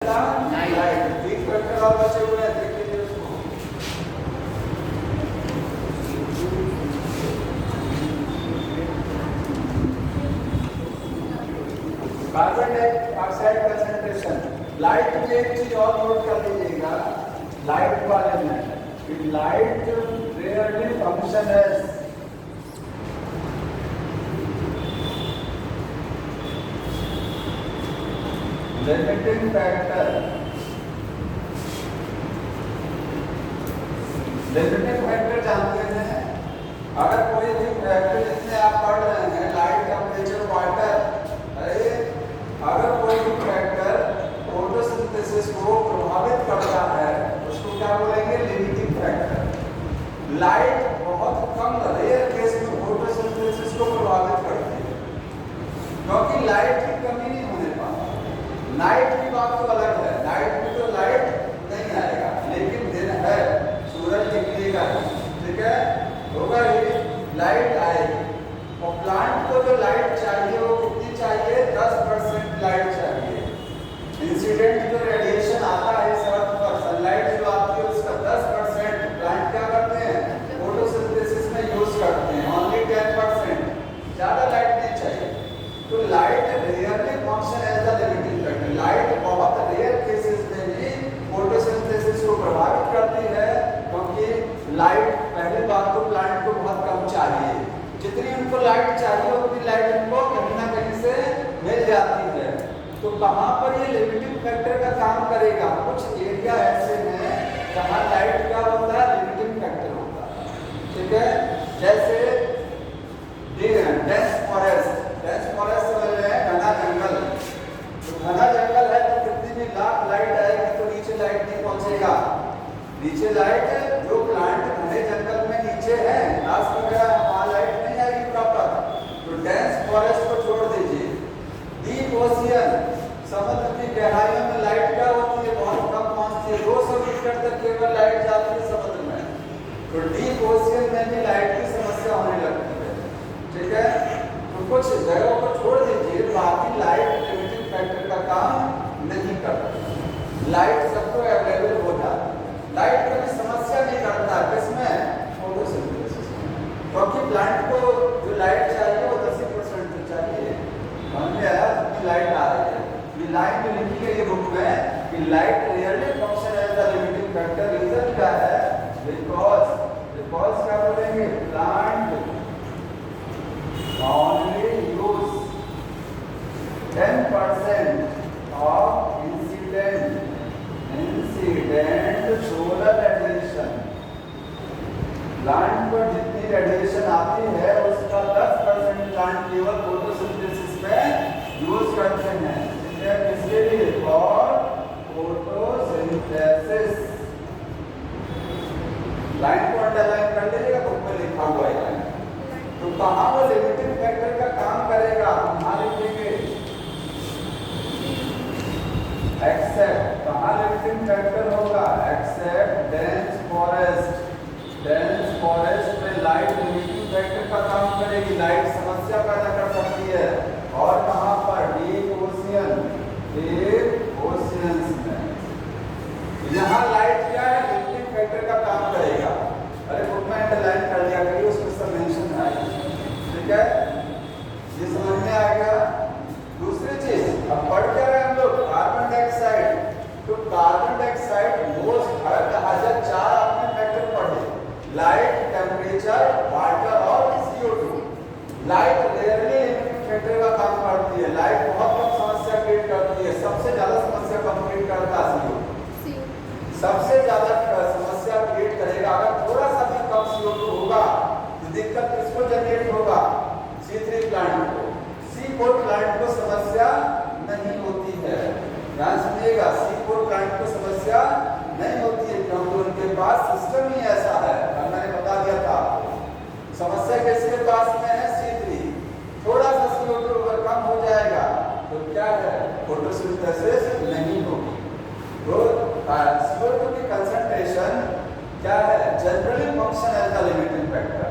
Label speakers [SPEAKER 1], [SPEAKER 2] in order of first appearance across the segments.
[SPEAKER 1] Light week factor और बचे हुए हैं, देख लीजिए उसको। कार्बन डाइऑक्साइड कंसंट्रेशन, लाइट में एक चीज और नोट कर लीजिएगा, लाइट वाले में light rarely function as limiting factor. Limiting factor जानते हैं, अगर कोई भी फैक्टर जिसमें आप पढ़ रहे हैं लाइट, टेम्परेचर, वाटर, अरे अगर कोई भी फैक्टर फोटोसिंथेसिस को प्रभावित करता है उसको क्या बोलेंगे? Limiting factor. लाइट बहुत कम रेयर केस में फोटोसिंथेसिस को प्रभावित करती है, क्योंकि लाइट की कमी नहीं होने पाती। नाइट की बात तो अलग है, नाइट में तो लाइट नहीं आएगा, लेकिन दिन है, सूरज निकलेगा, ठीक है, होगा ही, लाइट आएगी। और प्लांट को जो लाइट चाहिए वो कितनी चाहिए? 10% लाइट चाहिए। इंसिडेंट जो रेडिएशन आता है इस अर्थ पर, सनलाइट जो आती है उसका 10% प्लांट क्या करते हैं? फोटोसिंथेसिस में यूज करते हैं, ओनली 10%, ज्यादा लाइट नहीं चाहिए। तो light rarely function as a limiting factor. Light बहुत रेयर केसेस में ही फोटोसिंथेसिस को प्रभावित करती है, क्योंकि लाइट, पहली बात तो प्लांट को बहुत कम चाहिए, जितनी उनको लाइट चाहिए उतनी लाइट उनको कहीं ना कहीं से मिल जाती है। तो कहाँ पर ये लिमिटिंग फैक्टर का काम करेगा? कुछ एरिया ऐसे हैं जहाँ लाइट का होता है, लिमिटिंग फैक्टर होता है, ठीक है। जैसे डेंस फॉरेस्ट, डेंस फॉरेस्ट समझ रहे हैं, घना जंगल। तो घना जंगल है तो कितनी भी लाख लाइट आएगी तो नीचे लाइट नहीं पहुंचेगा। नीचे लाइट, जो प्लांट घने जंगल में नीचे है, घास वगैरह, वहाँ लाइट नहीं आएगी प्रॉपर। तो डेंस फॉरेस्ट को छोड़ दीजिए। डीप ओशियन, समुद्र की गहराइयों में लाइट क्या होती है? बहुत कम पहुंचती है, 200 मीटर तक केवल लाइट जाती है समुद्र में। तो डीप ओशियन में भी लाइट की समस्या होने लगती है, ठीक है। तो कुछ जगहों को छोड़ दीजिए, बाकी लाइट लिमिटिंग फैक्टर का काम नहीं करता। लाइट सबको अवेलेबल हो जाता है, लाइट कभी समस्या नहीं करता, किसमें? फोटोसिंथेसिस में। क्योंकि प्लांट को जो लाइट चाहिए वो 10% तो चाहिए। समझ में आया? कितनी लाइट आ रही है? ये लाइन जो लिखी है ये बुक में कि light really function as the limiting factor. Reason क्या है? बिकॉज क्या बोलेंगे? Plant only use 10% of incident solar radiation। Plant पर जितनी रेडिएशन आती है उसका 10% प्लांट केवल फोटोसिंथेसिस में यूज करते हैं। किसके लिए? For photosynthesis. लाइन को अंडरलाइन कर लीजिएगा, बुक में लिखा हुआ है। तो कहाँ वो लिमिटिंग फैक्टर का काम करेगा? कहाँ लिखेंगे? एक्सेप्ट। कहाँ लिमिटिंग फैक्टर होगा? Except dense forest. Dense forest में लाइट लिमिटिंग फैक्टर का काम करेगी, लाइट समस्या पैदा कर सकती है। और कहाँ पर? Deep ocean. डीप ओशियंस में यहाँ लाइट क्या है? लिमिटिंग फैक्टर का काम करेगा। अरे बुक में अंडरलाइन कर लिया करिए, उसमें सब मेंशन है, ठीक है। ये समझ में आ गया। दूसरी चीज, अब पढ़ क्या रहे हम लोग? Carbon dioxide. तो कार्बन डाइऑक्साइड मोस्ट, हजार 4 आपने फैक्टर पढ़े, लाइट, टेम्परेचर, वाटर और CO2। Light rarely limiting factor का काम करती है, लाइट बहुत कम समस्या क्रिएट करती है, सबसे ज्यादा समस्या क्रिएट करता है CO2। सबसे ज्यादा समस्या क्रिएट करेगा। अगर थोड़ा सा भी कम CO2 होगा तो दिक्कत किसको जनरेट होगा? C3 प्लांट को। C4 प्लांट को समस्या नहीं होती है, ध्यान सुनिएगा। C4 प्लांट को समस्या नहीं होती है, क्योंकि उनके पास सिस्टम ही ऐसा है, मैंने बता दिया था आपको। समस्या किसके पास में है? C3। थोड़ा सा CO2 अगर कम हो जाएगा तो क्या है? फोटोसिंथेसिस नहीं होगी। तो CO2 की कंसंट्रेशन क्या है? Generally function as the limiting factor.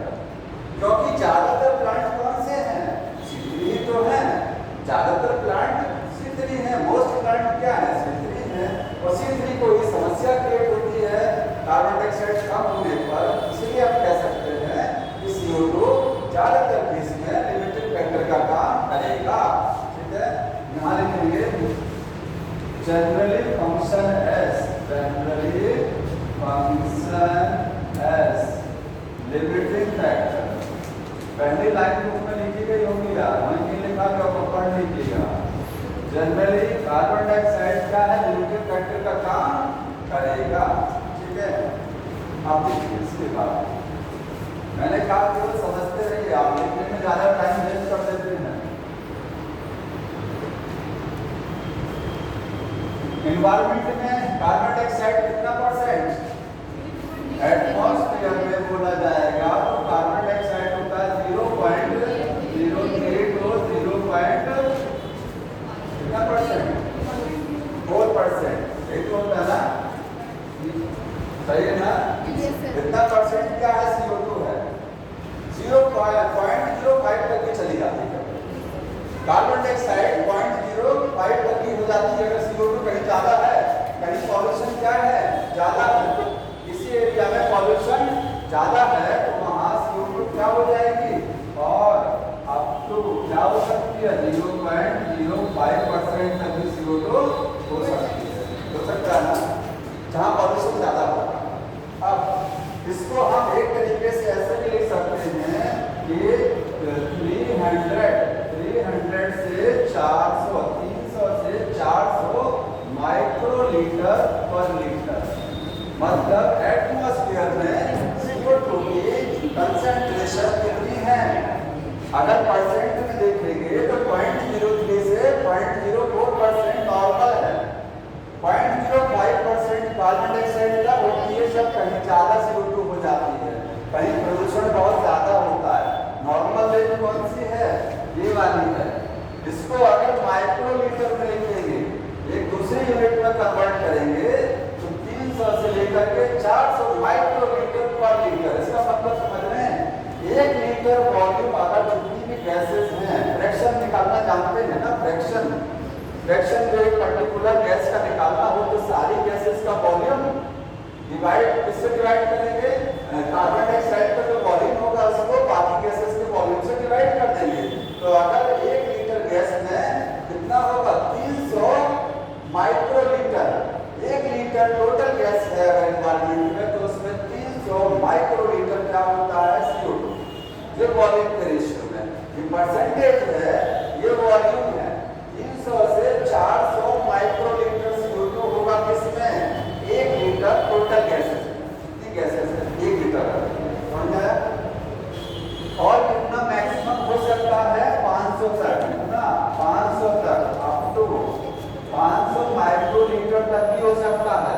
[SPEAKER 1] क्योंकि ज्यादातर प्लांट कौन से हैं? C3 तो है, ज्यादातर प्लांट C3 है, मोस्ट प्लांट क्या है? C3 है। डाइऑक्साइड कम होने पर इसलिए आप कह सकते हैं कि CO2 ज्यादातर केस में लिमिटिंग फैक्टर का काम करेगा। ठीक है, यहाँ लिखेंगे generally function as limiting factor. पहली लाइन बुक में लिखी गई होगी यार, वहीं नहीं लिखा तो आप पढ़ लीजिएगा। जनरली कार्बन डाइऑक्साइड का है लिमिटिंग फैक्टर का काम करेगा। ठीक है, आप देखिए इसके बाद मैंने कहा कि वो समझते रहिए, आप लिखने में ज्यादा टाइम वेस्ट कर देते हैं। एनवायरमेंट में कार्बन डाइऑक्साइड कितना परसेंट एटमॉस्फेयर में बोला जाएगा तो कार्बन डाइऑक्साइड होता है 0.03 to 0. कितना परसेंट 4%। एक होता है ना, सही है ना? कितना परसेंट क्या है CO2 है 0.05 तक की चली जाती है। कार्बन डाइऑक्साइड 0.05 तक की हो जाती है अगर CO2 कहीं ज्यादा है, कहीं पॉल्यूशन क्या है ज्यादा है, इसी एरिया में पॉल्यूशन ज्यादा है तो वहां CO2 क्या हो जाएगी और अप टू क्या हो सकती है 0.05% तक की CO2 हो सकती है, हो सकता है ना, जहां पॉल्यूशन ज्यादा होगा। अब इसको हम एक तरीके से ऐसे भी लिख सकते हैं कि 300 से 400 300 से 400 माइक्रोलीटर पर लीटर, मतलब एटमॉस्फेयर में CO2 की कंसंट्रेशन कितनी है। अगर परसेंट में देखेंगे तो 0.03 से 0.04% नॉर्मल है। 0.05% कार्बन डाइऑक्साइड क्या होती है जब कहीं ज्यादा CO2 हो जाती है, कहीं प्रदूषण बहुत ज्यादा होता है। नॉर्मल रेंज कौन सी है, ये वाली है। इसको अगर माइक्रोलीटर में लिखेंगे, एक दूसरी यूनिट में कन्वर्ट करेंगे तो 300 से लेकर के 400 माइक्रोलीटर पर लीटर। इसका मतलब समझ रहे हैं, 1 लीटर वॉल्यूम अगर जितनी भी गैसेस हैं, फ्रैक्शन निकालना जानते हैं ना, फ्रैक्शन जो एक पर्टिकुलर गैस का निकालना हो तो सारी गैसेस का वॉल्यूम डिवाइड किससे डिवाइड करेंगे, कार्बन डाइऑक्साइड का जो वॉल्यूम होगा उसको बाकी गैसेस के वॉल्यूम से डिवाइड कर देंगे। तो अगर 1 लीटर गैस में कितना होगा 300 माइक्रोलीटर, 1 लीटर टोटल गैस है अगर एनवायरमेंट में तो उसमें 300 माइक्रोलीटर क्या होता है CO2। ये वॉल्यूम के रेशियो में, ये परसेंटेज है, ये वॉल्यूम है। 300 से 400 माइक्रोलीटर CO2 होगा किसमें, 1 लीटर टोटल गैसेस। कितनी गैसेस है 1 लीटर, समझ आया? और कितना मैक्सिमम हो सकता है 500 तक, कितना 500 तक, अप टू 500 माइक्रोलीटर तक भी हो सकता है।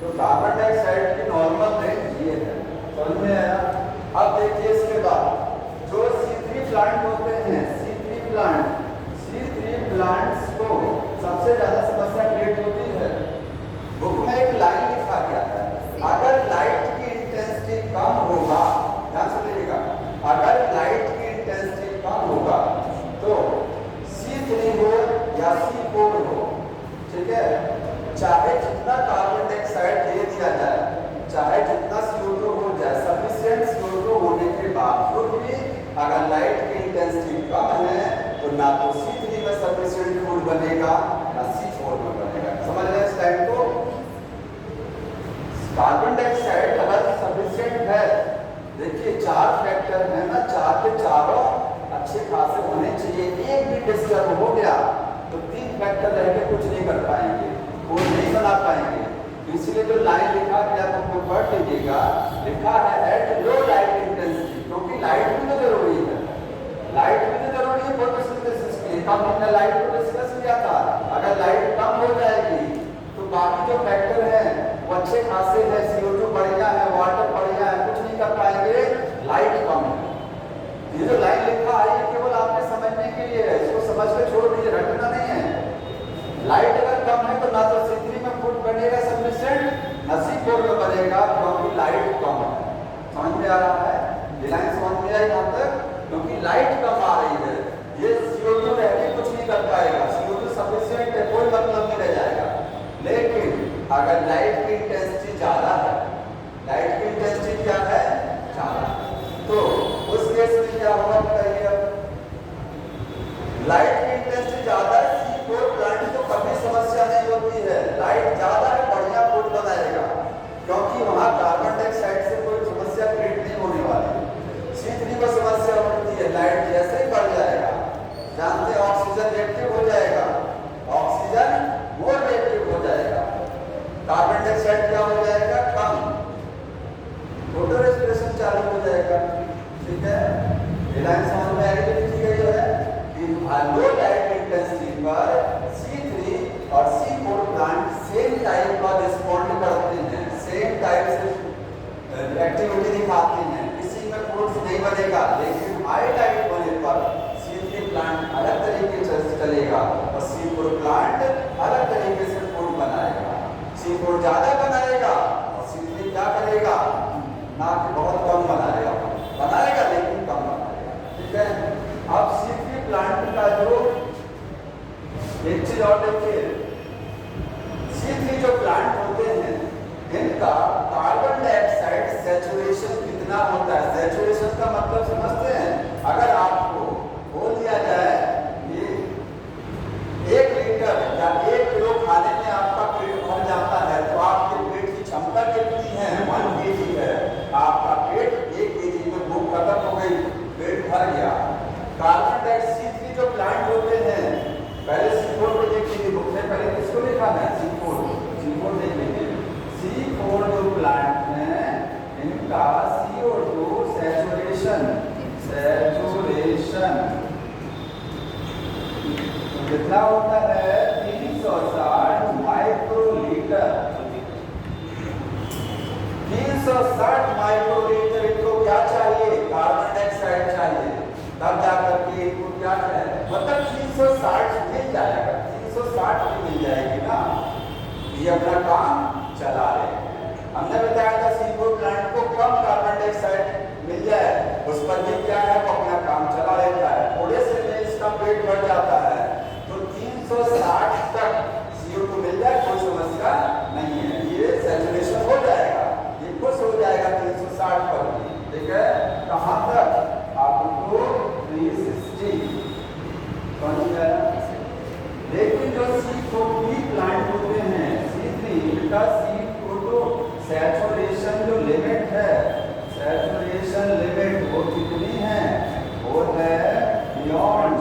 [SPEAKER 1] तो कार्बन डाइऑक्साइड की नॉर्मल रेंज ये है, समझ में आया? अब देखिए इसके बाद जो C3 प्लांट होते हैं, C3 प्लांट्स को सबसे ज्यादा समस्या क्रिएट होती है। बुक में एक लाइन लिखा गया है, अगर लाइट की इंटेंसिटी कम होगा, ध्यान से देखिएगा, अगर लाइट की इंटेंसिटी कम होगा तो C3 हो या C4 हो, ठीक है, चाहे जितना कार्बन डाइऑक्साइड दे दिया जाए, चाहे जितना CO2 हो जाए, सफिशिएंट CO2 होने के बावजूद भी अगर लाइट की इंटेंसिटी कम है तो ना तो C3 में सफिशिएंट फूड बनेगा ना C4 में बनेगा। समझ रहे हैं इस लाइन को? कार्बन डाइऑक्साइड अगर सफिशिएंट है, देखिए 4 फैक्टर है ना, 4 के चारों अच्छे खासे होने चाहिए। एक भी डिस्टर्ब हो गया तो 3 फैक्टर रह के कुछ नहीं कर पाएंगे, वो नहीं बना पाएंगे। इसलिए जो लाइन लिखा गया तो पढ़ लीजिएगा, लिखा है एट लो लाइट इंटेंसिटी, क्योंकि लाइट भी तो जरूरी है, लाइट भी तो जरूरी है फोटोसिंथेसिस के लिए। कम हमने लाइट को डिस्कस किया था, अगर लाइट कम हो जाएगी तो बाकी जो फैक्टर है वो अच्छे खासे है, CO2 बढ़िया है, वाटर बढ़िया है, कुछ नहीं कर पाएंगे, लाइट कम है। ये जो लाइन लिखा है ये केवल आपने समझने के लिए है, इसको समझ के छोड़ दीजिए, रटना नहीं है। लाइट अगर कम है तो ना तो C3 में फूड बनेगा सफिशिएंट, ना C4 में बनेगा, क्योंकि लाइट कम है। समझ में आ रहा है? ये लाइन समझ में आई यहाँ तक? क्योंकि लाइट कम आ रही है, ये CO2 रह के कुछ नहीं कर पाएगा, CO2 सफिशिएंट है, कोई मतलब नहीं रह जाएगा। लेकिन अगर लाइट की इंटेंसिटी ज्यादा है, लाइट की इंटेंसिटी क्या है, ज्यादा। तो उस केस में क्या होगा बताइए अब, लाइट की इंटेंसिटी ज्यादा है, C4 प्लांट तो कभी समस्या नहीं होती है। लाइट ज्यादा है, बढ़िया कोड बनाएगा, क्योंकि वहां कार्बन डाइऑक्साइड से कोई समस्या क्रिएट नहीं होने वाली। C3 को समस्या होती है, लाइट जैसे ही बढ़ जाएगा, जानते हैं ऑक्सीजन रिएक्टिव हो जाएगा, ऑक्सीजन मोर रिएक्टिव हो जाएगा, कार्बन डाइऑक्साइड क्या हो जाएगा, कम, फोटो रेस्पिरेशन चालू हो जाएगा। ठीक है, लाइन समझ में आएगी लिखी गई है कि लो लाइट इंटेंसिटी पर C3 और C4 प्लांट सेम टाइप का रिस्पॉन्ड करते हैं, सेम टाइप से एक्टिविटी दिखाते हैं, किसी में फोर्स नहीं बनेगा, लेकिन हाई लाइट होने पर C3 प्लांट अलग तरीके से चलेगा और C4 प्लांट अलग तरीके से फोर्स बनाएगा। C4 ज्यादा बनाएगा और C3 क्या करेगा, ना कि बहुत कम बनाएगा, लेकिन कम बनाएगा। ठीक है, अब C3 प्लांट का जो एक चीज और देखिए, C3 जो प्लांट होते हैं इनका कार्बन डाइऑक्साइड सैचुरेशन कितना होता है। सैचुरेशन का मतलब समझते हैं, अगर आपको बोल दिया जाए कि 1 लीटर या 1 किलो खाने में आपका पेट भर जाता है, तो आपके पेट की क्षमता कितनी है, 1 kg है, आपका पेट 1 kg में भूख खत्म हो गई, पेट भर गया। कार्बन डाइऑक्साइड C3 जो प्लांट होते हैं, पहले C4 को देख लीजिए, बुक में पहले किसको लिखा है, C4 देख लीजिए। C4 जो प्लांट है इनका CO2 सैचुरेशन कितना होता है, 360 माइक्रोलीटर। 360 माइक्रोलीटर इनको क्या चाहिए, कार्बन डाइऑक्साइड चाहिए, तब जाकर के इनको क्या है, मतलब 360 मिल जाएगा, 360 मिल जाएगी ना, ये अपना काम चला रहे हैं। हमने बताया था C4 प्लांट को कम कार्बन डाइऑक्साइड मिल जाए, उस पर भी क्या है, वो अपना काम चला लेता है, थोड़े से में इसका पेट भर जाता है, तो 360 तक CO2 मिल जाए, कोई समस्या नहीं है, ये सैचुरेशन हो जाएगा, ये खुश हो जाएगा 360 पर। ठीक है, कहां तक, आपको 360 समझ गया। लेकिन जो C4 प्लांट होते हैं, C3 का CO2 सैचुरेशन जो लिमिट है, सैचुरेशन लिमिट वो कितनी है, वो है बियॉन्ड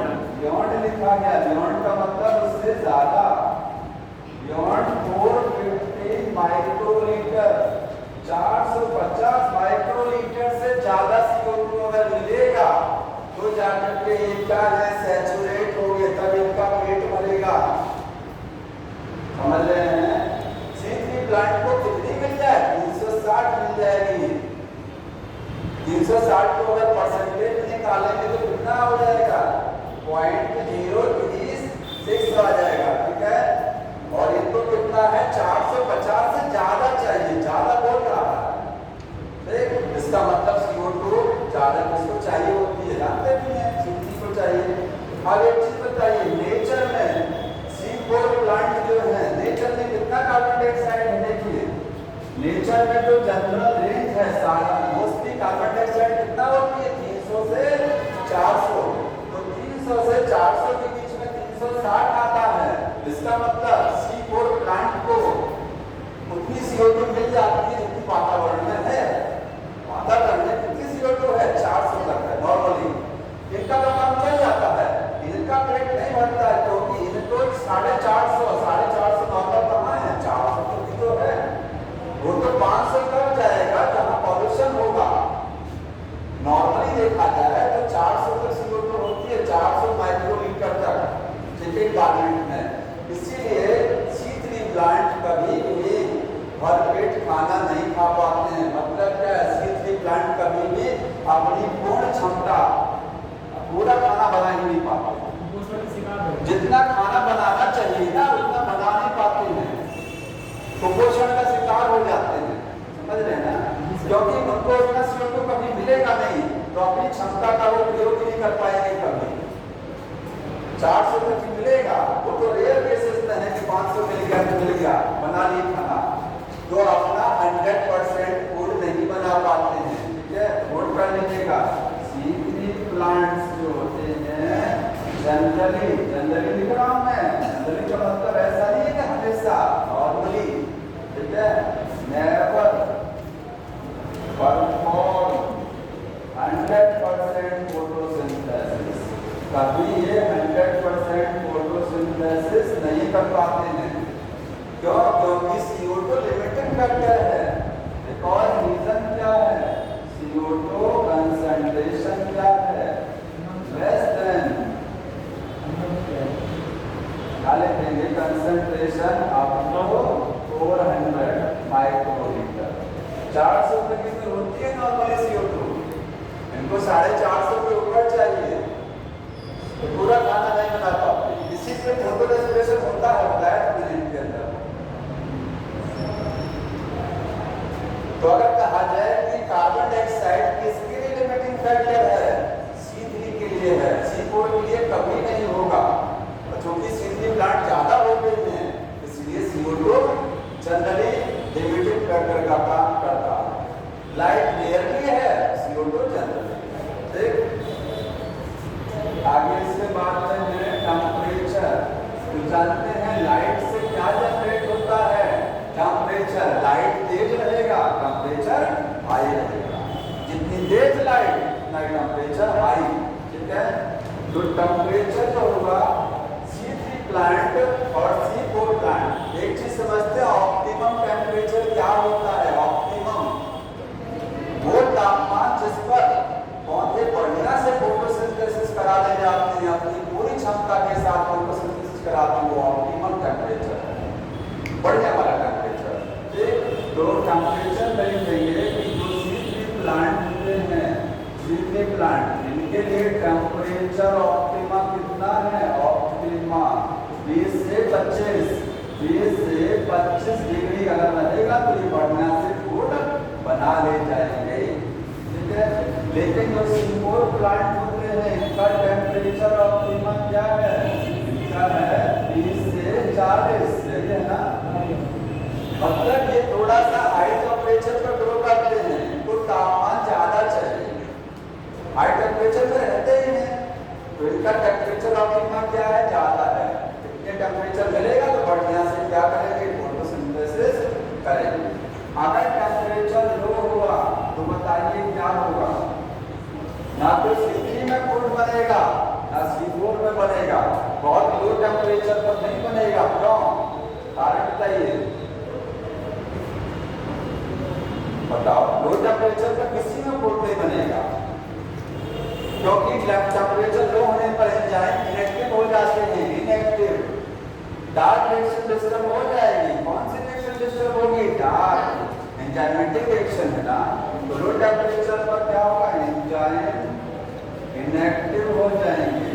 [SPEAKER 1] लिखा गया, बियॉन्ड का मतलब उससे ज्यादा, बियॉन्ड 450 माइक्रोलीटर, 450 माइक्रोलीटर से ज्यादा CO2 अगर मिलेगा तो जाकर के इनका है सैचुरेट हो गया, तब इनका पेट भरेगा। समझ रहे हैं, C3 प्लांट को कितनी मिल जाए, 360 मिल जाएगी। 360 को अगर परसेंटेज निकालेंगे तो कितना हो जाएगा, 0.036 आ जाएगा। ठीक है, और इनको कितना है, 450 से ज्यादा चाहिए, ज्यादा बोल रहा है, देख इसका मतलब CO2 ज्यादा किसको चाहिए होती है, जानते भी हैं, C3 को चाहिए। अब एक चीज बताइए, नेचर में C4 प्लांट जो है, नेचर में कितना कार्बन डाइऑक्साइड है, देखिए नेचर में जो जनरल रेंज है सारा, मोस्टली कार्बन डाइऑक्साइड कितना होती है, 300 से 400, तो 300 से 400 के बीच में 360 आता है। इसका मतलब C4 प्लांट को उतनी CO2 मिल जाती है जितनी वातावरण में है, वातावरण में कितनी CO2 है, 400 तक है नॉर्मली, इनका तो काम चल जाता है, इनका पेट नहीं भरता है, क्योंकि इनको 450 नॉर्मल कहाँ है, 400 तो है, वो तो 500 तक जाएगा जहाँ पॉल्यूशन होगा। नॉर्मली देखा जाए तो 400 तक CO2 होती है, 400 माइक्रोलीटर तक चिकन गार्मेंट में। इसीलिए C3 प्लांट कभी भी भरपेट खाना नहीं खा पाते हैं। मतलब क्या है, C3 प्लांट कभी भी अपनी पूर्ण क्षमता पूरा खाना बना ही नहीं पाते, जितना खाना बनाना चाहिए ना उतना बना नहीं पाते हैं, कुपोषण का शिकार हो जाते हैं। समझ रहे हैं ना, क्योंकि उनको इतना CO2 कभी मिलेगा नहीं, तो अपनी क्षमता का वो प्रयोग नहीं कर पाएंगे कभी। 400 तक मिलेगा, वो तो रेयर केसेस में है कि 500 मिल गया तो मिल गया, बना लिए खाना, तो अपना 100% फूड जनरली लिख रहा हूं मैं। जनरली का मतलब ऐसा नहीं है कि हमेशा, नॉर्मली, ठीक है। नेवर परफॉर्म 100% फोटोसिंथेसिस, कभी ये 100% फोटोसिंथेसिस नहीं कर पाते हैं। क्यों? क्योंकि CO2 लिमिटेड फैक्टर है। एक और रीजन क्या है? CO2 कंसंट्रेशन क्या है? लेस देन, क्या लिखेंगे? Concentration up to 400 microlitre. 400 तक कितनी होती है नॉर्मली CO2? इनको 450 के ऊपर चाहिए, तो पूरा खाना नहीं बना पाते। इसी से फोटो रेस्पिरेशन होता है फ्लैट ब्रेन के अंदर। तो अगर कहा जाए कि कार्बन डाइऑक्साइड किसके लिए लिमिटिंग फैक्टर है? C3 के लिए है, C4 के लिए कभी नहीं होगा। और चूंकि C3 प्लांट ज्यादा हो गए हैं, इसलिए CO2 जनरली लिमिटिंग फैक्टर का काम करता है। लाइट रेयरली है, CO2 जनरली। ठीक, आगे इसके बाद में है टेम्परेचर। तो जानते हैं लाइट से क्या जनरेट होता है? टेम्परेचर। लाइट तेज रहेगा, टेम्परेचर हाई रहेगा। जितनी तेज लाइट उतना टेम्परेचर हाई, ठीक है। तो टेम्परेचर जो होगा C3 प्लांट और C4 प्लांट, एक चीज समझते हैं, ऑप्टिमम टेम्परेचर क्या होता है? ऑप्टिमम वो तापमान जिस पर पौधे बढ़िया से फोटोसिंथेसिस करा ले जाते हैं, अपनी पूरी क्षमता के साथ फोटोसिंथेसिस कराते हैं, वो ऑप्टिमम टेम्परेचर है, बढ़िया वाला टेम्परेचर। ठीक, तो टेम्परेचर नहीं देंगे कि जो C3 प्लांट होते हैं, C3 प्लांट, इनके लिए टेम्परेचर ऑप्टिमा कितना है? ऑप्टिमा 20 से 25 डिग्री अगर रहेगा तो ये बढ़िया से फूड बना ले जाएंगे, ठीक है। लेकिन जो C4 प्लांट होते हैं, इनका टेम्परेचर ऑप्टिमा क्या है? इनका है 20 से 40, सही है ना। मतलब ये थोड़ा सा हाई टेम्परेचर पर ग्रो करते हैं, इनको तापमान ज्यादा चाहिए, हाई टेम्परेचर पे रहते ही हैं, तो इनका टेम्परेचर ऑप्टिमा क्या है? ज्यादा है। इतने टेम्परेचर मिलेगा तो बढ़िया से क्या करेंगे? फोटोसिंथेसिस करेंगे। अगर टेम्परेचर लो हुआ तो बताइए क्या होगा? ना तो C3 में फूड बनेगा, ना C4 में बनेगा। बहुत लो टेम्परेचर पर नहीं बनेगा। क्यों? कारण बताइए, बताओ। लो टेम्परेचर पर किसी में फूड नहीं बनेगा, क्योंकि टेम्परेचर लो होने पर एंजाइम इनएक्टिव हो जाते हैं। इनएक्टिव, डार्क रिएक्शन डिस्टर्ब हो जाएगी। कौन सी रिएक्शन डिस्टर्ब होगी? डार्क एंजाइमेटिक रिएक्शन है ना। तो लो टेम्परेचर पर क्या होगा? एंजाइम इनएक्टिव हो जाएंगे,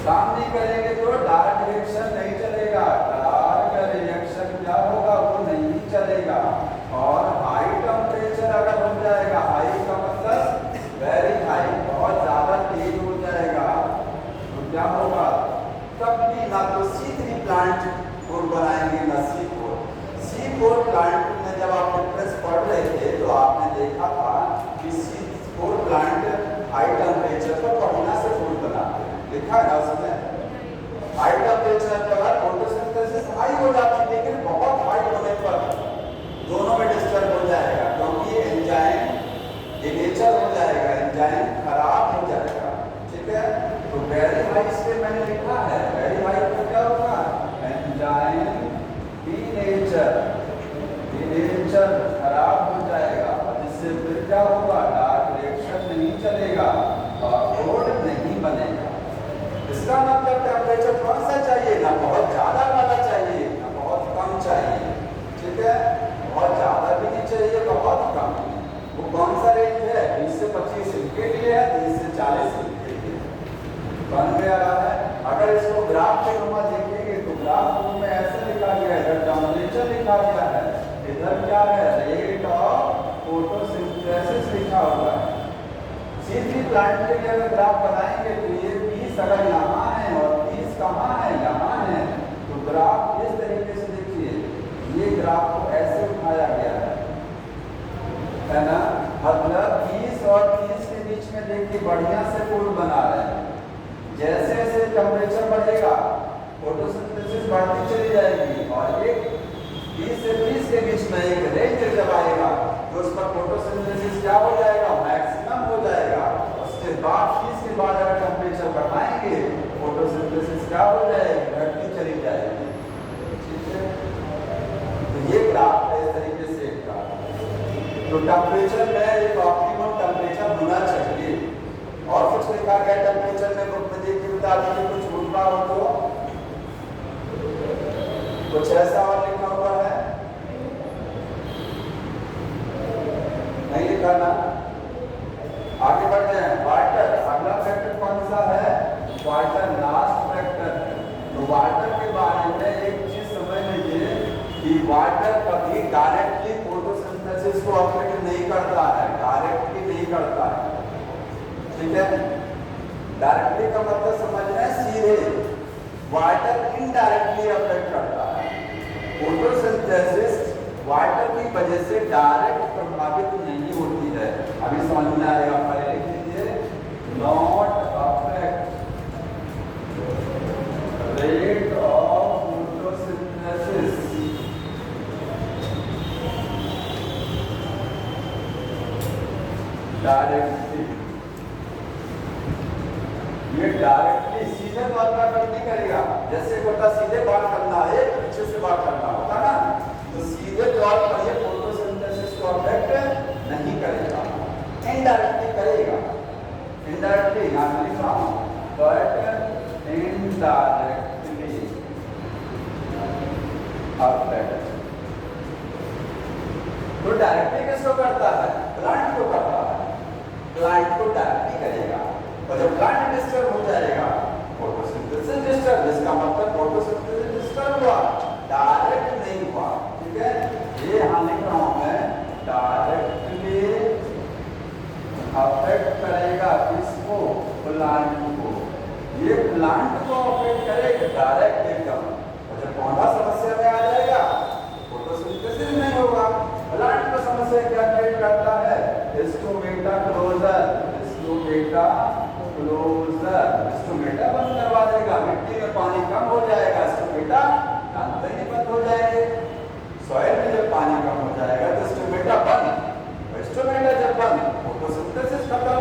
[SPEAKER 1] काम नहीं करेंगे, तो डार्क रिएक्शन नहीं चलेगा। डार्क रिएक्शन क्या होगा? वो नहीं चलेगा। और हाई टेम्परेचर अगर हो जाएगा, हाई का मतलब वेरी हाई, बहुत ज्यादा तेज हो जाएगा, तो क्या होगा? तब भी ना तो C3 प्लांट फूड बनाएंगे, ना C4 प्लांट में जब आप डिफरेंस पढ़ रहे थे तो आपने देखा था कि C4 प्लांट हाई टेम्परेचर पर बढ़िया से फूड बनाते हैं, लिखा है ना उसमें। हाई टेम्परेचर पर फोटोसिंथेसिस हाई हो जाती है, लेकिन बहुत हाई होने पर दोनों में डिस्टर्ब हो जाएगा, क्योंकि एंजाइम डिनेचर हो जाएगा, एंजाइम खराब हो जाएगा, ठीक है। तो वेरी हाई से मैंने लिखा है, वेरी हाई पर क्या होगा? एंजाइम डिनेचर खराब हो जाएगा, जिससे फिर क्या होगा? डार्क रिएक्शन नहीं चलेगा और फूड नहीं बनेगा। इसका मतलब टेम्परेचर कौन सा चाहिए? ना बहुत ज्यादा वाला चाहिए, ना बहुत कम चाहिए, ठीक है। बहुत ज्यादा भी नहीं चाहिए, बहुत कम। वो कौन सा रेंज है? 20 से 25 इनके लिए है, 30 से 40 इनके लिए। बन गया है। अगर इसको ग्राफ के रूप में देखेंगे तो ग्राफ रूप में ऐसे लिखा गया है, इधर टेम्परेचर लिखा गया है, इधर क्या है? रेट ऑफ फोटोसिंथेसिस लिखा हुआ है। C3 प्लांट के लिए अगर ग्राफ बनाएंगे तो ये 20 अगर यहाँ है और 30 कहाँ है? यहाँ है। तो ग्राफ इस तरीके से देखिए, ये ग्राफ को ऐसे उठाया गया है ना। मतलब 20 और 30 के बीच में देखिए बढ़िया से कोण बना रहे हैं, जैसे जैसे टेम्परेचर बढ़ेगा फोटोसिंथेसिस बढ़ती चली जाएगी और एक 20 से 30 के बीच में एक रेंज जब आएगा तो उस पर फोटोसिंथेसिस क्या हो जाएगा, मैक्सिमम हो जाएगा। उसके बाद 30 के बाद अगर टेम्परेचर बढ़ाएंगे फोटोसिंथेसिस क्या हो जाएगी, घटती चली जाएगी। ठीक है, तो ये ग्राफ है इस तरीके से एक ग्राफ। तो टेम्परेचर में एक ऑप्टिमम टेम्परेचर होना चाहिए और कुछ लिखा गया टेम्परेचर में ग्रुप में देख के बता दीजिए, कुछ भूलना हो तो कुछ ऐसा और लिखा हुआ है, नहीं लिखा ना, आगे बढ़ जाए। वाटर अगला फैक्टर कौन सा है, वाटर लास्ट फैक्टर। तो वाटर के बारे में एक चीज समझ लीजिए कि वाटर कभी डायरेक्टली फोटोसिंथेसिस को अफेक्ट नहीं करता है, डायरेक्टली नहीं करता है। ठीक है, डायरेक्टली का मतलब समझना है सीधे, वाटर इनडायरेक्टली अफेक्ट करता है। फोटोसिंथेसिस वाटर की वजह से डायरेक्ट प्रभावित नहीं होती है। अभी समझ में आएगा, पहले लिख लीजिए, not affect rate of photosynthesis directly. ये डायरेक्टली सीधे तौर पर नहीं करेगा, जैसे होता सीधे बात करना है, पीछे से बात करना होता ना, तो सीधे तौर पर ये फोटोसिंथेसिस को अफेक्ट नहीं करेगा, इनडायरेक्टली करेगा। इनडायरेक्टली यहां लिखा हूं, बट इनडायरेक्टली अफेक्ट। तो डायरेक्टली किसको करता है, प्लांट को करता है, प्लांट को डायरेक्टली करेगा। और जब प्लांट डिस्टर्ब हो जाएगा फोटोसिंथेसिस डिस्टर्ब, जिसका मतलब फोटोसिंथेसिस डिस्टर्ब हुआ, डायरेक्ट नहीं हुआ। ठीक है, ये यहां लिख रहा हूं मैं, डायरेक्टली अफेक्ट करेगा किसको, प्लांट को। ये प्लांट को अफेक्ट करेगा डायरेक्ट एकदम। और जब पौधा समस्या में आ जाएगा फोटोसिंथेसिस नहीं होगा। प्लांट को समस्या क्या क्रिएट करता है, stomata closure, stomata closure, stomata बंद करवा देगा। मिट्टी में पानी कम हो जाएगा, स्टोमेटा जानते ही बंद हो जाएंगे। सॉइल में जब पानी कम हो जाएगा तो स्टोमेटा बंद, स्टोमेटा जब बंद फोटोसिंथेसिस खत्म।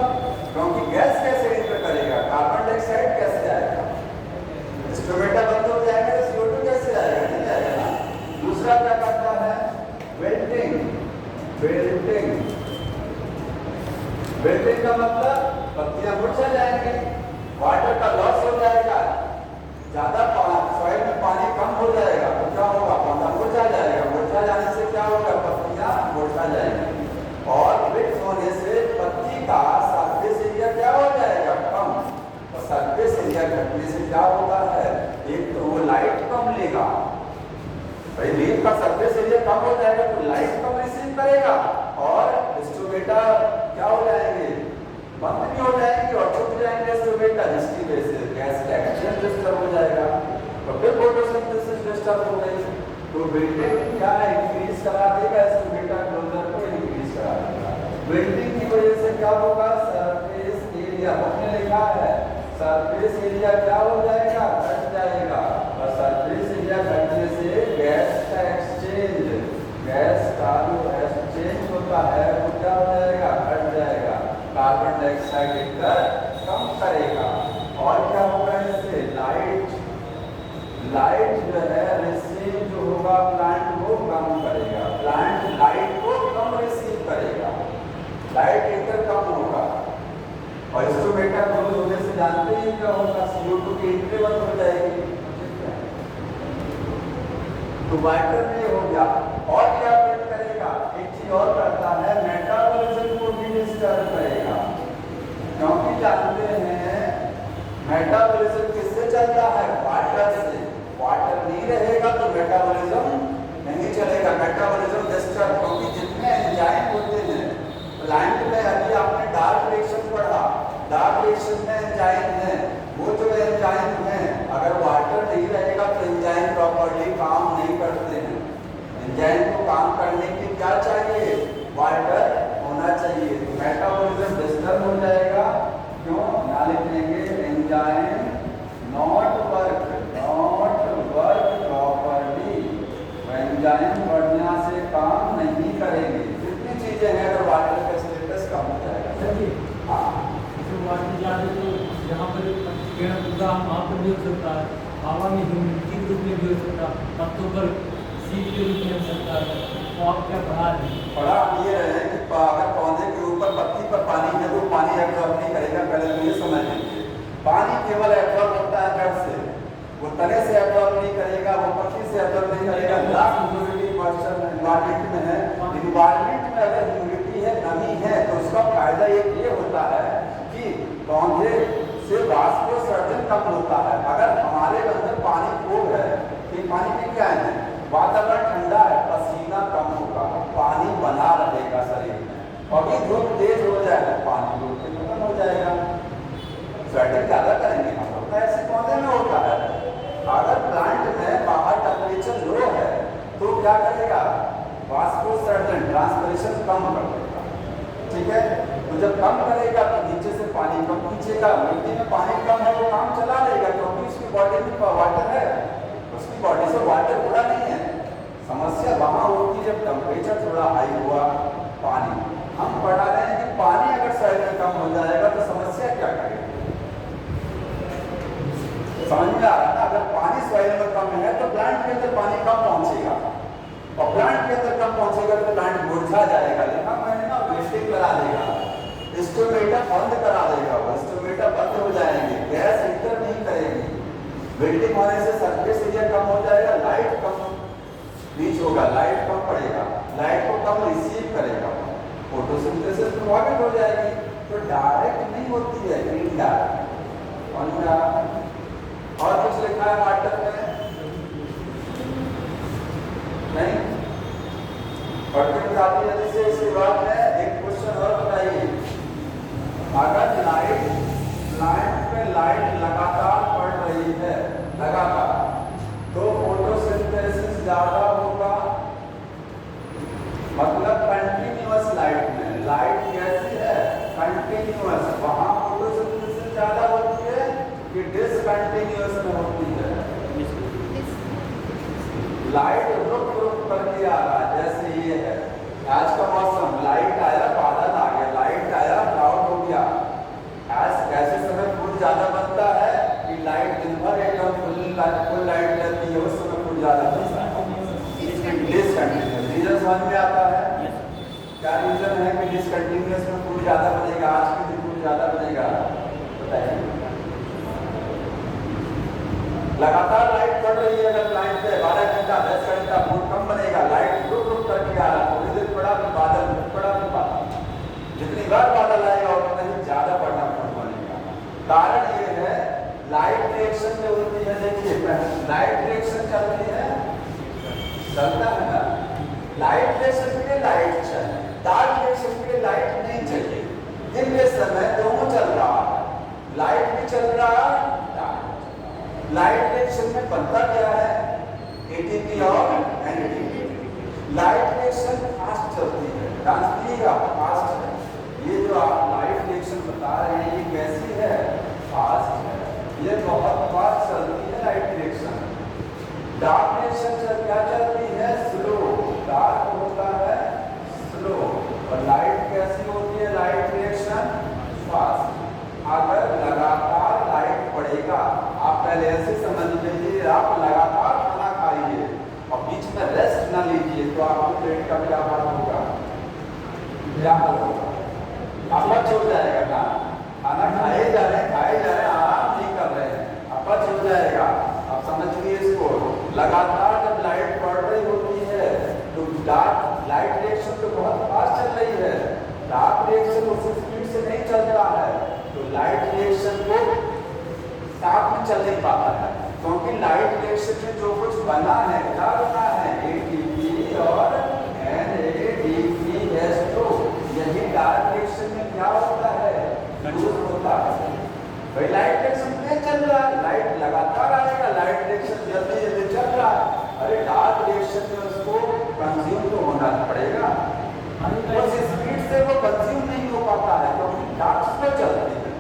[SPEAKER 1] क्योंकि गैस कैसे एंटर करेगा, कार्बन डाइऑक्साइड कैसे जाएगा, स्टोमेटा बंद हो जाएगा तो CO2 कैसे आएगा, नहीं आएगा ना। दूसरा क्या करता है, विल्टिंग। विल्टिंग, विल्टिंग का मतलब पत्तियां मुरझा जाएंगी, वाटर का लॉस हो जाएगा, ज्यादा सॉइल में पानी कम हो जाएगा तो क्या होगा, पौधा मुरझा जाएगा। मुरझा जाने से क्या होगा, पत्तियां मुरझा जाएंगी और विल्ट होने से पत्ती का सरफेस एरिया क्या हो जाएगा, कम। और सरफेस एरिया घटने से क्या होता है, एक तो वो लाइट कम लेगा, भाई लीफ का सरफेस एरिया कम हो जाएगा तो लाइट कम रिसीव करेगा और स्टोमेटा क्या हो जाएंगे, बंद भी हो जाएंगे और टूट जाएंगे स्टोमेटा, जिसकी वजह से गैस का एक्सचेंज डिस्टर्ब हो जाएगा। तो फिर फोटोसिंथेसिस डिस्टर्ब हो गई तो विल्टिंग क्या है, इंक्रीज करा देगा, स्टोमेटा क्लोजर को इंक्रीज करा देगा। विल्टिंग की वजह से क्या होगा, सरफेस एरिया, हमने लिखा है सरफेस एरिया क्या हो जाएगा, घट जाएगा। और सरफेस एरिया घटने से गैस का एक्सचेंज, गैस का जो एक्सचेंज होता है वो क्या हो जाएगा, घट जाएगा। कार्बन डाइऑक्साइड एंटर कम करेगा और क्या होगा इससे, लाइट जो है रिसीव जो होगा प्लांट को कम करेगा, प्लांट लाइट को कम रिसीव करेगा, लाइट एंटर कम होगा। और स्टोमेटा क्लोज होने से जानते ही क्या होगा, CO2 की एंट्री बंद हो जाएगी। तो वाटर में हो गया। और क्या अफेक्ट करेगा, एक चीज और करता है, मेटाबॉलिज्म को भी डिस्टर्ब करेगा। क्योंकि जानते हैं मेटाबॉलिज्म किससे चलता है, वाटर से। वाटर नहीं रहेगा तो मेटाबॉलिज्म नहीं चलेगा, मेटाबॉलिज्म डिस्टर्ब। क्योंकि जितने एंजाइम होते हैं प्लांट में, अभी आपने डार्क रिएक्शन पढ़ा, डार्क रिएक्शन में एंजाइम है, वो जो एंजाइम है अगर वाटर नहीं रहेगा तो एंजाइम प्रॉपर्ली काम नहीं करते हैं। एंजाइम को काम करने के लिए क्या चाहिए, वाटर होना चाहिए। तो मेटाबॉलिज्म डिस्टर्ब हो जाएगा। क्यों, यहाँ लिखेंगे एंजाइम एंजाइम बढ़ने से काम नहीं करेंगे। जितनी चीजें हैं तो वाटर का स्टेटस कम हो जाएगा। हाँ,
[SPEAKER 2] यहाँ पर पेड़ पौधा वहाँ पर भी हो सकता है, हवा में ह्यूमिडिटी के रूप में भी हो सकता है, पत्तों पर सीप के रूप में हो सकता है। तो आप क्या पढ़ा रहे हैं?
[SPEAKER 1] पढ़ा ये रहे कि अगर पौधे के ऊपर पत्ती पर पानी है तो पानी एब्जॉर्ब नहीं करेगा। पहले तो ये समझ लीजिए, पानी केवल एब्जॉर्ब होता है जड़ से, वो तने से एब्जॉर्ब नहीं करेगा, वो पत्ती से एब्जॉर्ब नहीं करेगा। लास्ट ह्यूमिडिटी क्वेश्चन एनवायरमेंट में है। एनवायरमेंट में अगर ह्यूमिडिटी है, नमी है, तो उसका फायदा ये होता है कि पौधे से वाष्पोत्सर्जन कम होता है। अगर हमारे अंदर पानी खूब है, कि पानी में क्या है, वातावरण ठंडा है, पसीना कम होगा, पानी बना रहेगा शरीर में। अभी धूप तेज हो जाएगा, पानी धूप के खत्म हो जाएगा, स्वेटिंग ज्यादा करेंगे हम लोग। ऐसे पौधे में होता है। अगर प्लांट में बाहर टेम्परेचर लो है तो क्या करेगा, वाष्पोत्सर्जन ट्रांसपिरेशन कम कर देगा। ठीक है, तो जब कम करेगा तो नीचे से पानी कम खींचेगा। मिट्टी में पानी कम है, वो काम चला लेगा क्योंकि उसकी बॉडी में वाटर है, उसकी बॉडी से वाटर पूरा नहीं है। समस्या वहां होती है जब टेम्परेचर थोड़ा हाई हुआ। पानी हम पढ़ा रहे हैं कि पानी अगर शरीर में कम हो जाएगा तो समस्या क्या करेगी, समझ में आ रहा है ना। अगर पानी शरीर में कम है तो प्लांट के अंदर पानी कम पहुंचेगा, और प्लांट के अंदर कम पहुंचेगा तो प्लांट मुरझा जाएगा। देखा मैंने ना, वेस्टिंग करा देगा, स्टोमेटा बंद करा देगा, वो स्टोमेटा बंद हो जाएंगे, गैस इंटर नहीं करेगी। वेल्डिंग होने से सरफेस एरिया कम हो जाएगा, लाइट कम रीच होगा, लाइट कम पड़ेगा, लाइट को कम रिसीव करेगा, फोटोसिंथेसिस प्रभावित हो जाएगी। तो डायरेक्ट नहीं होती है, इनडायरेक्ट। और कुछ लिखा है नाटक में नहीं, पढ़ते बताती है। जैसे इसके बाद में एक क्वेश्चन और बताइए, अगर लाइट प्लांट पे लाइट लगातार पड़ रही है, लगातार, तो फोटोसिंथेसिस ज्यादा होगा। मतलब कंटिन्यूअस लाइट में, लाइट कैसी है, कंटिन्यूअस, वहां फोटोसिंथेसिस ज्यादा होती है कि डिसकंटिन्यूअस में होती है। लाइट रुक रुक करके आ रहा है, जैसे ये है आज का मौसम, लाइट आया, बादल आ गया, लाइट आया, क्लाउड हो गया। आज ऐसे समय फूड ज्यादा बनता है कि लाइट दिन भर एकदम फुल लाइट रहती है, उस समय फूड ज्यादा बनता है। डिसकंटिन्यूअस रीजन समझ में आता है? क्या रीजन है कि डिसकंटिन्यूअस में फूड ज्यादा बनेगा, आज के दिन फूड ज्यादा बनेगा, बताइए। लगातार लाइट पड़ रही है अगर प्लांट पे 12 घंटा 10 घंटा, फूड कम बनेगा। लाइट रुक रुक करके आ रहा है, थोड़ी देर पड़ा फिर बादल, पड़ा फिर बादल, जितनी बार बादल आएगा उतना ही ज्यादा पड़ना फूड बनेगा। कारण ये है, लाइट रिएक्शन जो होती है, देखिए लाइट रिएक्शन चलती है, चलता है ना, लाइट रिएक्शन के लिए लाइट चाहिए, डार्क रिएक्शन के लिए लाइट नहीं चाहिए। दिन के समय दोनों चल रहा है, लाइट भी चल रहा है, लाइट रिएक्शन में बनता क्या है, एटीपी और एनएडीपी। लाइट रिएक्शन फास्ट चलती है, डांसलिएगा फास्ट है। ये जो आप लाइट रिएक्शन बता रहे हैं, ये कैसी है, फास्ट है, ये बहुत फास्ट चलती है लाइट रिएक्शन। डार्क रिएक्शन क्या चलती है, स्लो, डार्क होता है स्लो, और लाइट कैसी होती है, लाइट रिएक्शन फास्ट। अगर लगातार लाइट पड़ेगा, आप पहले ऐसे समझ लीजिए, आप लगातार खाना खाइए और बीच में रेस्ट ना लीजिए, तो आपके पेट का क्या हाल होगा, क्या हाल होगा, अपच हो जाएगा ना। खाना खाए जा रहे हैं, आराम नहीं कर रहे हैं, अपच हो जाएगा। आप समझिए इसको। लगातार जब लाइट पड़ रही होती है तो डार्क लाइट रिएक्शन तो बहुत फास्ट चल रही है, डार्क रिएक्शन उस स्पीड से नहीं चलता है, तो लाइट रिएक्शन को साथ में चल नहीं पाता है, क्योंकि लाइट रिएक्शन में जो कुछ बना है, क्या बना है, एटीपी और NADPH2। यही डार्क रिएक्शन में क्या होता है, लूज होता है। भाई लाइट रिएक्शन नहीं चल रहा है, लाइट लगातार आएगा, लाइट रिएक्शन जल्दी जल्दी चल रहा है, अरे डार्क रिएक्शन में उसको कंज्यूम तो होना पड़ेगा, उस स्पीड से वो कंज्यूम नहीं हो पाता है, क्योंकि डार्क स्लो चलती है।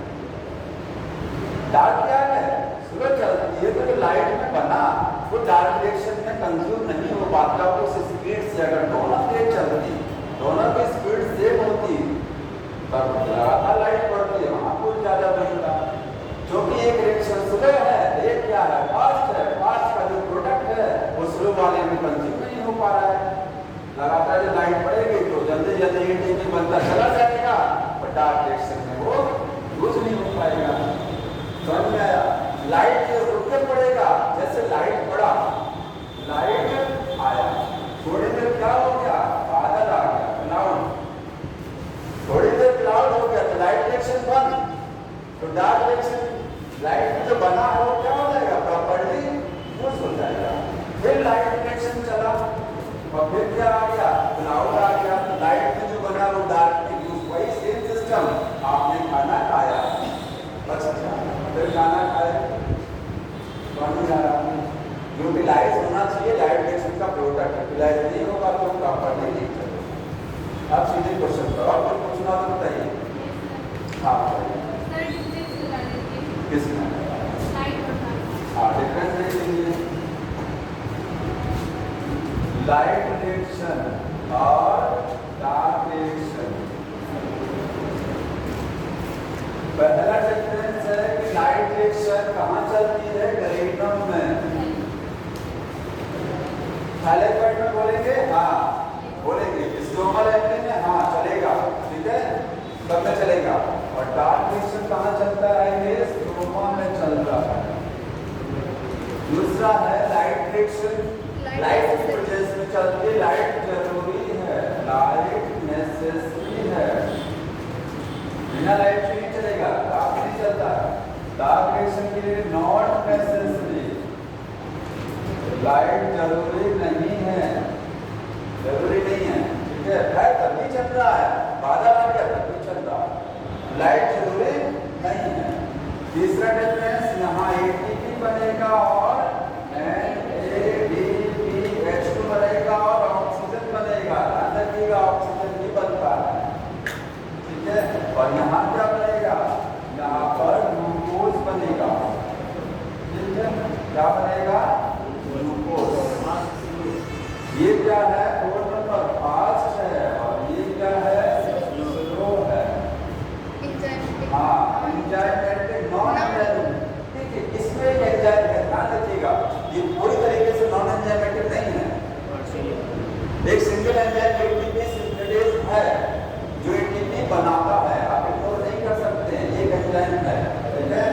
[SPEAKER 1] डार्क क्या है, स्लो चलती है, तो जो लाइट में बना वो डार्क रिएक्शन में कंज्यूम नहीं हो बात का उस स्पीड से अगर दोनों तेज चलती, दोनों की स्पीड सेम होती, तब लगातार लाइट पड़ती है, वहां कुछ ज्यादा बनता। क्योंकि एक रिएक्शन स्लो है, एक क्या है फास्ट है, फास्ट का जो प्रोडक्ट है वो स्लो वाले में कंज्यूम नहीं हो पा रहा है। लगातार जो लाइट पड़ेगी तो जल्दी जल्दी एटीपी बनता चला जाएगा और डार्क रिएक्शन में वो यूज नहीं हो पाएगा। समझ में आया? लाइट रुक के पड़ेगा, जैसे लाइट पड़ा, लाइट आया, थोड़ी देर क्या हो गया, बादल आ गया, क्लाउड, थोड़ी देर क्लाउड हो गया तो लाइट रिएक्शन बंद, तो डार्क रिएक्शन लाइट जो बना है वो क्या हो जाएगा, प्रॉपर्टी यूज हो जाएगा। फिर लाइट रिएक्शन चला और फिर क्या आ गया, क्लाउड आ गया, लाइट में जो बना वो डार्क में यूज, वही सेम सिस्टम। आपने खाना खाया, बच गया, फिर खाना खाया, बन जा रहा, यूटिलाइज होना चाहिए लाइट रिएक्शन का प्रोडक्ट, यूटिलाइज नहीं होगा तो प्रॉपर्टी नहीं चलेगा। अब सीधे क्वेश्चन पर और कुछ पूछना तो बताइए। हाँ किसमें? हाँ डिफरेंस देख लीजिए, लाइट रिएक्शन और डार्क रिएक्शन। पहला डिफरेंस है कि लाइट रिएक्शन कहाँ चलती है, ग्रेविटम में। थाइलेकॉइड में बोलेंगे हाँ, बोलेंगे स्टोमल एप्नी में हाँ चलेगा, ठीक है, तब में चलेगा। और डार्क रिएक्शन कहाँ चलता है, ये स्ट्रोमा में चलता है। दूसरा है लाइट रिएक्शन, लाइट की वजह से चलती है, लाइट जरूरी है, लाइट नेसेसरी है, बिना लाइट के नहीं चलेगा, डार्क नहीं चलता। डार्क रिएक्शन के लिए नॉट नेसेसरी, लाइट जरूरी नहीं है, जरूरी नहीं है, ठीक है, तभी चल रहा है, बादल आ गया तभी चल रहा है, लाइट जरूरी नहीं है। तीसरा डिफरेंस यहाँ एटीपी बनेगा और NADPH2 बनेगा और ऑक्सीजन बनेगा, ध्यान रखिएगा ऑक्सीजन भी बनता है, ठीक है। और यहाँ क्या बनेगा, यहाँ पर ग्लूकोज बनेगा, ठीक है, क्या बनेगा, ग्लूकोज। ये क्या है, रोड नंबर फास्ट है और ये क्या है, स्लो है। हाँ एंजाइमेटिक नॉन एंजाइमेटिक, ठीक है, इसमें एक एंजाइम है, ध्यान रखिएगा, ये पूरी तरीके से नॉन एंजाइमेटिक नहीं है। एक सिंगल एंजाइम एटीपी सिंथेटेज है जो एटीपी बनाता है, आप इग्नोर नहीं कर सकते हैं, एक एंजाइम है, ठीक है।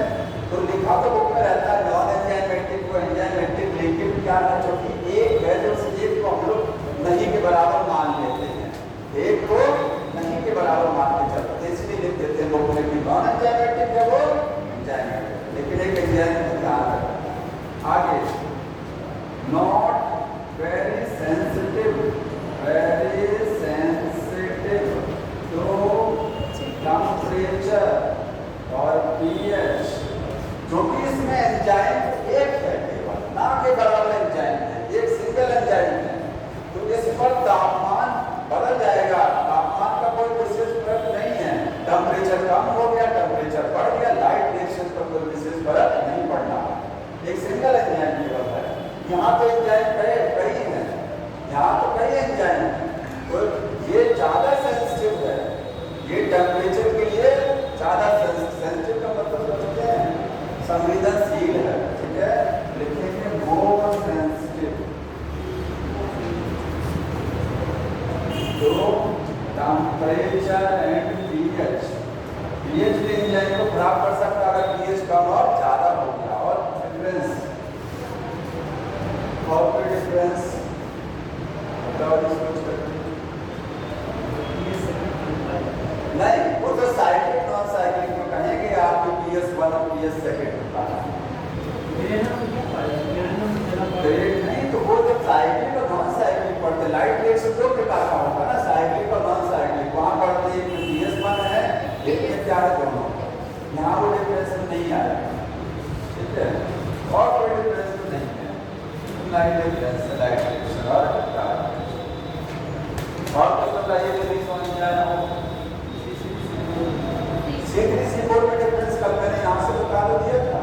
[SPEAKER 1] तो लिखा तो बुक में रहता है नॉन एंजाइमेटिक को एंजाइमेटिक, लेकिन क्या है, क्योंकि एक है जो एक को हम लोग नहीं के बराबर मान लेते हैं, एक को नहीं के बराबर मान के चलते, इसलिए लिख देते हैं बुक में कि नॉन एंजाइमेटिक है वो एंजाइमेटिक, लेकिन एक एंजाइम को ध्यान रखना। आगे not very sensitive, very sensitive to temperature और पीएच, क्योंकि इसमें एंजाइम एक है केवल, ना के बराबर एंजाइम है, एक सिंगल एंजाइम है, तो इस पर तापमान बदल जाएगा, तापमान का कोई विशेष फर्क नहीं है, टेम्परेचर कम हो गया, टेम्परेचर बढ़ गया, लाइट रिएक्शन पर कोई विशेष फर्क नहीं पड़ना, एक सिंगल एंजाइम केवल है। यहाँ तो एंजाइम कई हैं, यहाँ तो कई एंजाइम हैं, तो ये ज़्यादा सेंसिटिव है, ये टेम्परेचर के लिए ज़्यादा सेंसिटिव का मतलब समझते हैं, संवेदनशील है, ठीक है, लिखेंगे मोर सेंसिटिव तो टेम्परेचर एंड पीएच। पीएच भी एंजाइम को खराब कर सकता है अगर पीएच कम और ज़्यादा हो गया। और डिफरेंस और कोई डिफरेंस नहीं, वो तो साइक्लिक नॉन साइक्लिक में कहेंगे आपको PS1 और PS सेकंड नहीं, तो वो जब साइक्लिक और नॉन साइक्लिक पढ़ते, लाइट रिएक्शन दो प्रकार का होगा ना, साइक्लिक और नॉन साइक्लिक, वहाँ पढ़ते हैं कि PS1 है, लेकिन क्या है दोनों, यहाँ वो डिफरेंस नहीं आया, ठीक है, और कोई डिफरेंस नहीं है, लाइट डिफरेंस है, लाइट रिएक्शन और डार्क रिएक्शन। और कुछ बताइए जो नहीं समझ में आया हो। C3 C4 में डिफरेंस कल मैंने यहाँ से बता दिया था।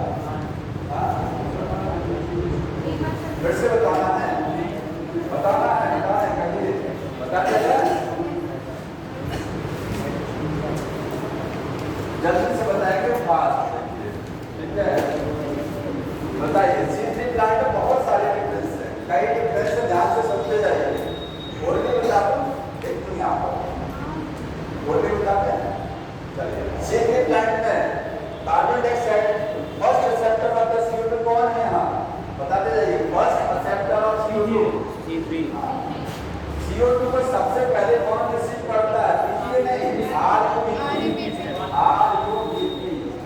[SPEAKER 1] से सुनते जाइए। बोल के बताता हूँ, एक तो यहाँ पर बोल के बताते हैं। चलिए, C3 प्लांट में carbon dioxide first acceptor of the CO2 कौन है यहाँ? बताते जाइए। First acceptor of CO2
[SPEAKER 2] C3
[SPEAKER 1] CO2 को सबसे पहले कौन रिसीव करता है? पीजीए नहीं, RUBP।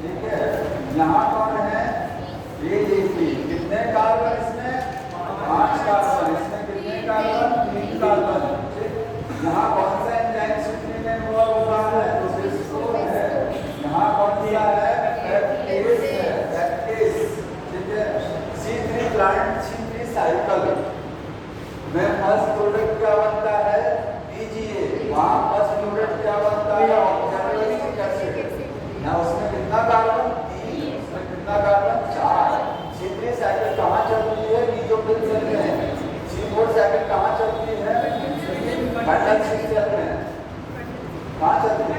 [SPEAKER 1] ठीक है, यहाँ कौन है? ADP। कितने कार्बन इसमें? 5 कार्बन। इसमें कितने कार्बन? 3 कार्बन। यहाँ कौन सा एंजाइम C3 में इन्वॉल्व हुआ है? तो इसको है। यहाँ कौन सा है? लैक्टेज है, लैक्टेज। ठीक है, C3 प्लांट C3 साइकिल में फर्स्ट प्रोडक्ट क्या बनता है? पीजीए। वहाँ फर्स्ट प्रोडक्ट क्या बनता है? Oxalic acid. यहाँ उसमें कितना कार्बन? 3। उसमें कितना कार्बन? 4। C3 साइकिल कहाँ चलती है? मीजोफिल सेल में। C4 साइकिल कहाँ चलती है? बंडल सेल में। कहाँ चलती है?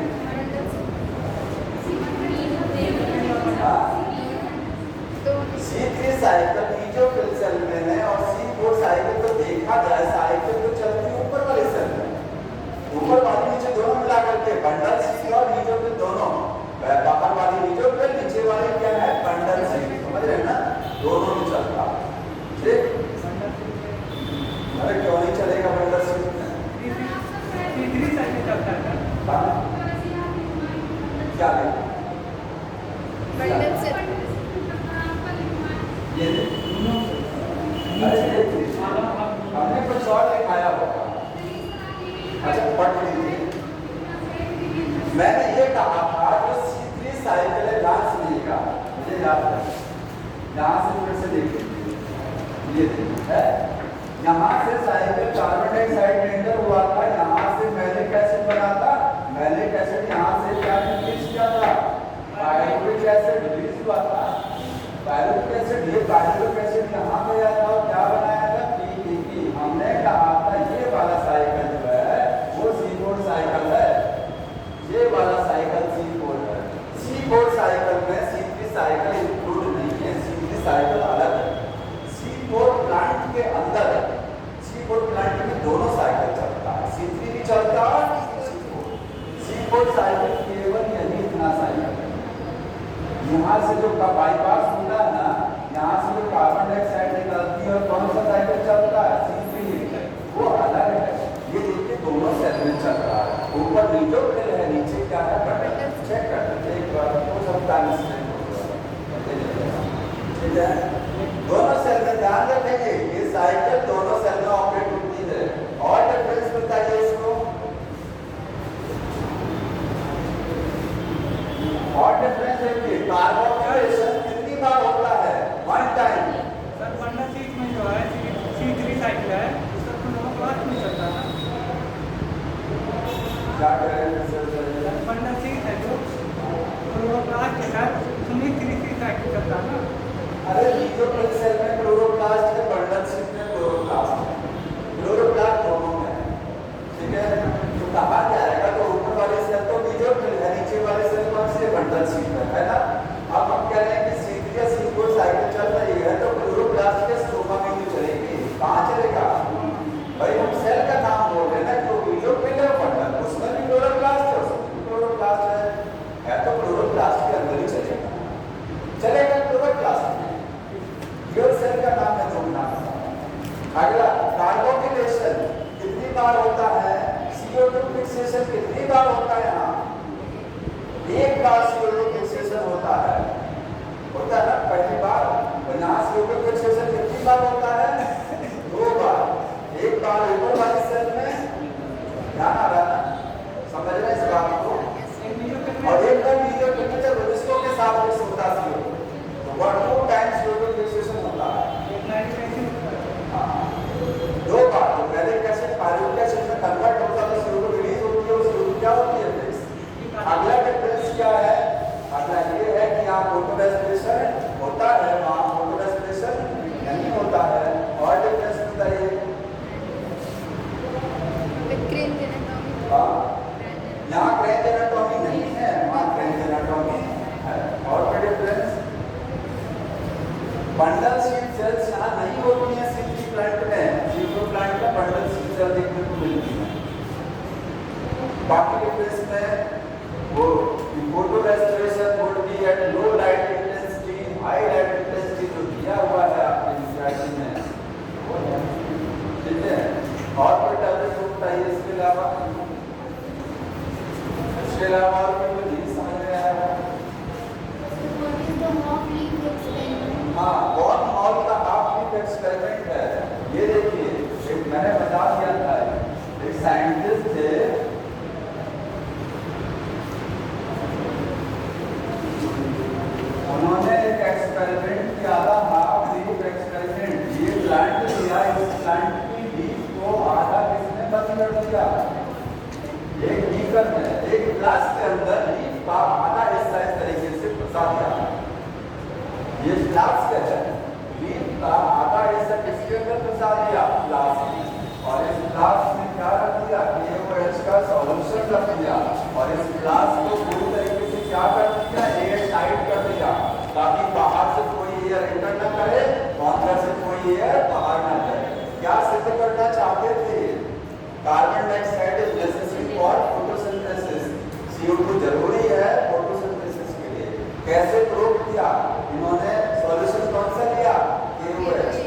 [SPEAKER 1] C3 साइकिल मीजोफिल सेल में है और C4 साइकिल तो देखा जाए साइकिल तो चलती है ऊपर वाले सेल में। ऊपर वाली नीचे दोनों मिला करके बंडल सेल और मीजोफिल दोनों। बाहर वाली मीजोफिल, नीचे वाली क्या है? Bundle cell. समझ रहे हैं ना? दोनों में चलता। ठीक, अरे क्यों नहीं चलेगा बंडल सेल में?
[SPEAKER 2] C3 साइकिल चलता है
[SPEAKER 1] क्या है?
[SPEAKER 3] बंडल से
[SPEAKER 1] ये हमने कुछ और दिखाया होगा। अच्छा, पढ़ लीजिए। मैंने ये कहा था जो C3 साइकिल है, ध्यान से देखिएगा, मुझे याद है। यहाँ से फिर से देखिए, ये है यहाँ से साइकिल कार्बन डाइऑक्साइड एंटर हुआ था, यहाँ से मैलिक एसिड बना था। मैलिक एसिड यहाँ से क्या रिलीज किया था? पायरुविक एसिड रिलीज हुआ था। पायरुविक एसिड, ये पायरुविक एसिड यहाँ पे आया था और क्या बनाया था? PDP। हमने कहा था ये वाला साइकिल जो है वो C4 साइकिल है। ये वाला साइकिल C4 है। C4 साइकिल में C3 साइकिल इंक्लूड नहीं है। C3 साइकिल अलग है। C4 प्लांट के अंदर, C4 प्लांट में दोनों साइकिल चलता है। C3 भी चलता है, C4 साइकिल केवल यही इतना साइकिल है। यहाँ से जो बाईपास होता है ना, यहाँ से जो कार्बन डाइऑक्साइड निकलती है और कौन सा साइकिल चलता है? C3, वो अलग है। ये देखिए दोनों सेल में चल रहा है। ऊपर मीजोफिल है, नीचे क्या है? बंडल। चेक कर लेते एक बार, हो सकता है मिस्टेक हो जाए। ठीक है, दोनों सेल में ध्यान रखेंगे, ये साइकिल दोनों सेल में ऑपरेट होती है। और डिफरेंस बताइए इसको। और डिफरेंस देखिए, कार्बोक्सिलेशन कितनी बार होता है? 1 टाइम।
[SPEAKER 2] सर बंडल सीट में जो है C3 साइकिल है, उसका क्लोरोप्लास्ट में चलता है।
[SPEAKER 1] क्या करें?
[SPEAKER 2] बंडल सीट है जो क्लोरोप्लास्ट है, उसमें C3 साइकिल चलता है ना।
[SPEAKER 1] अरे मीजोफिल सेल में क्लोरोप्लास्ट है, बंडल सीट में क्लोरोप्लास्ट है। क्लोरोप्लास्ट दोनों में है। ठीक है, तो कहा जाएगा तो ऊपर वाले सेल तो मीजोफिल है, नीचे वाले सेल कौन से? बंडल सीट है ना। अब हम कह रहे हैं कि C3 या C4 साइकिल चल रही है तो क्लोरोप्लास्ट के स्ट्रोमा में नहीं चलेगी। कहाँ चलेगा? भाई हम सेल का नाम बोल रहे हैं ना, जो मीजोफिल है बंडल, उसमें भी क्लोरोप्लास्ट है, उसमें भी क्लोरोप्लास्ट है तो क्लोरोप्लास्ट के अंदर ही चलेगा। चलेगा क्लोरोप्लास्ट में। प्योर सेल का नाम है तो नाम। अगला, कार्बोक्सिलेशन कितनी बार होता है? CO2 फिक्सेशन कितनी बार होता है? यहाँ एक बार CO2 फिक्सेशन होता है ना पहली बार। और यहाँ CO2 फिक्सेशन कितनी बार होता है? 2 बार। एक बार ऊपर वाले सेल में, ध्यान आ रहा है ना? समझ रहे हैं इस बात को? और एक बार मीजोफिल में जब रिस्टो के साथ मिक्स होता है CO2 तो 2 टाइम्स CO2 फिक्सेशन होता है। हाँ, 2 बार। तो पहले कैसे पायरुविक एसिड में कन्वर्ट होता है तो CO2 रिलीज होती है, वो CO2 क्या होती है? फिक्स। अगला डिफरेंस क्या है? अगला ये है कि यहाँ फोटो रेस्पिरेशन होता है, वहाँ फोटो रेस्पिरेशन नहीं होता है। और उसके अलावा और कोई नहीं समझ में आया?
[SPEAKER 3] What is the half-leaf experiment?
[SPEAKER 1] हाँ, वॉन हॉल का हाफ लीफ एक्सपेरिमेंट है। ये देखिए, एक मैंने बता दिया था, एक साइंटिस्ट थे, उन्होंने एक एक्सपेरिमेंट किया था, हाफ लीफ एक्सपेरिमेंट। ये प्लांट लिया, इस प्लांट की लीफ को आधा किसने बंद कर दिया? एक बीकर में, एक ग्लास के अंदर लीफ का आधा हिस्सा इस तरीके से फंसा दिया। ये ग्लास का है, लीफ का आधा हिस्सा किसके अंदर फंसा दिया? ग्लास में। और इस ग्लास में क्या रख दिया? KOH का सॉल्यूशन रख दिया। और इस ग्लास को पूरी तरीके से क्या कर दिया? एयर टाइट कर दिया, ताकि बाहर से कोई एयर एंटर न करे और अंदर से कोई एयर बाहर न जाए। क्या सिद्ध करना चाहते थे? Carbon dioxide is necessary for photosynthesis. CO2 जरूरी है फोटोसिंथेसिस के लिए। कैसे प्रूव किया इन्होंने? सॉल्यूशन कौन सा लिया? KOH।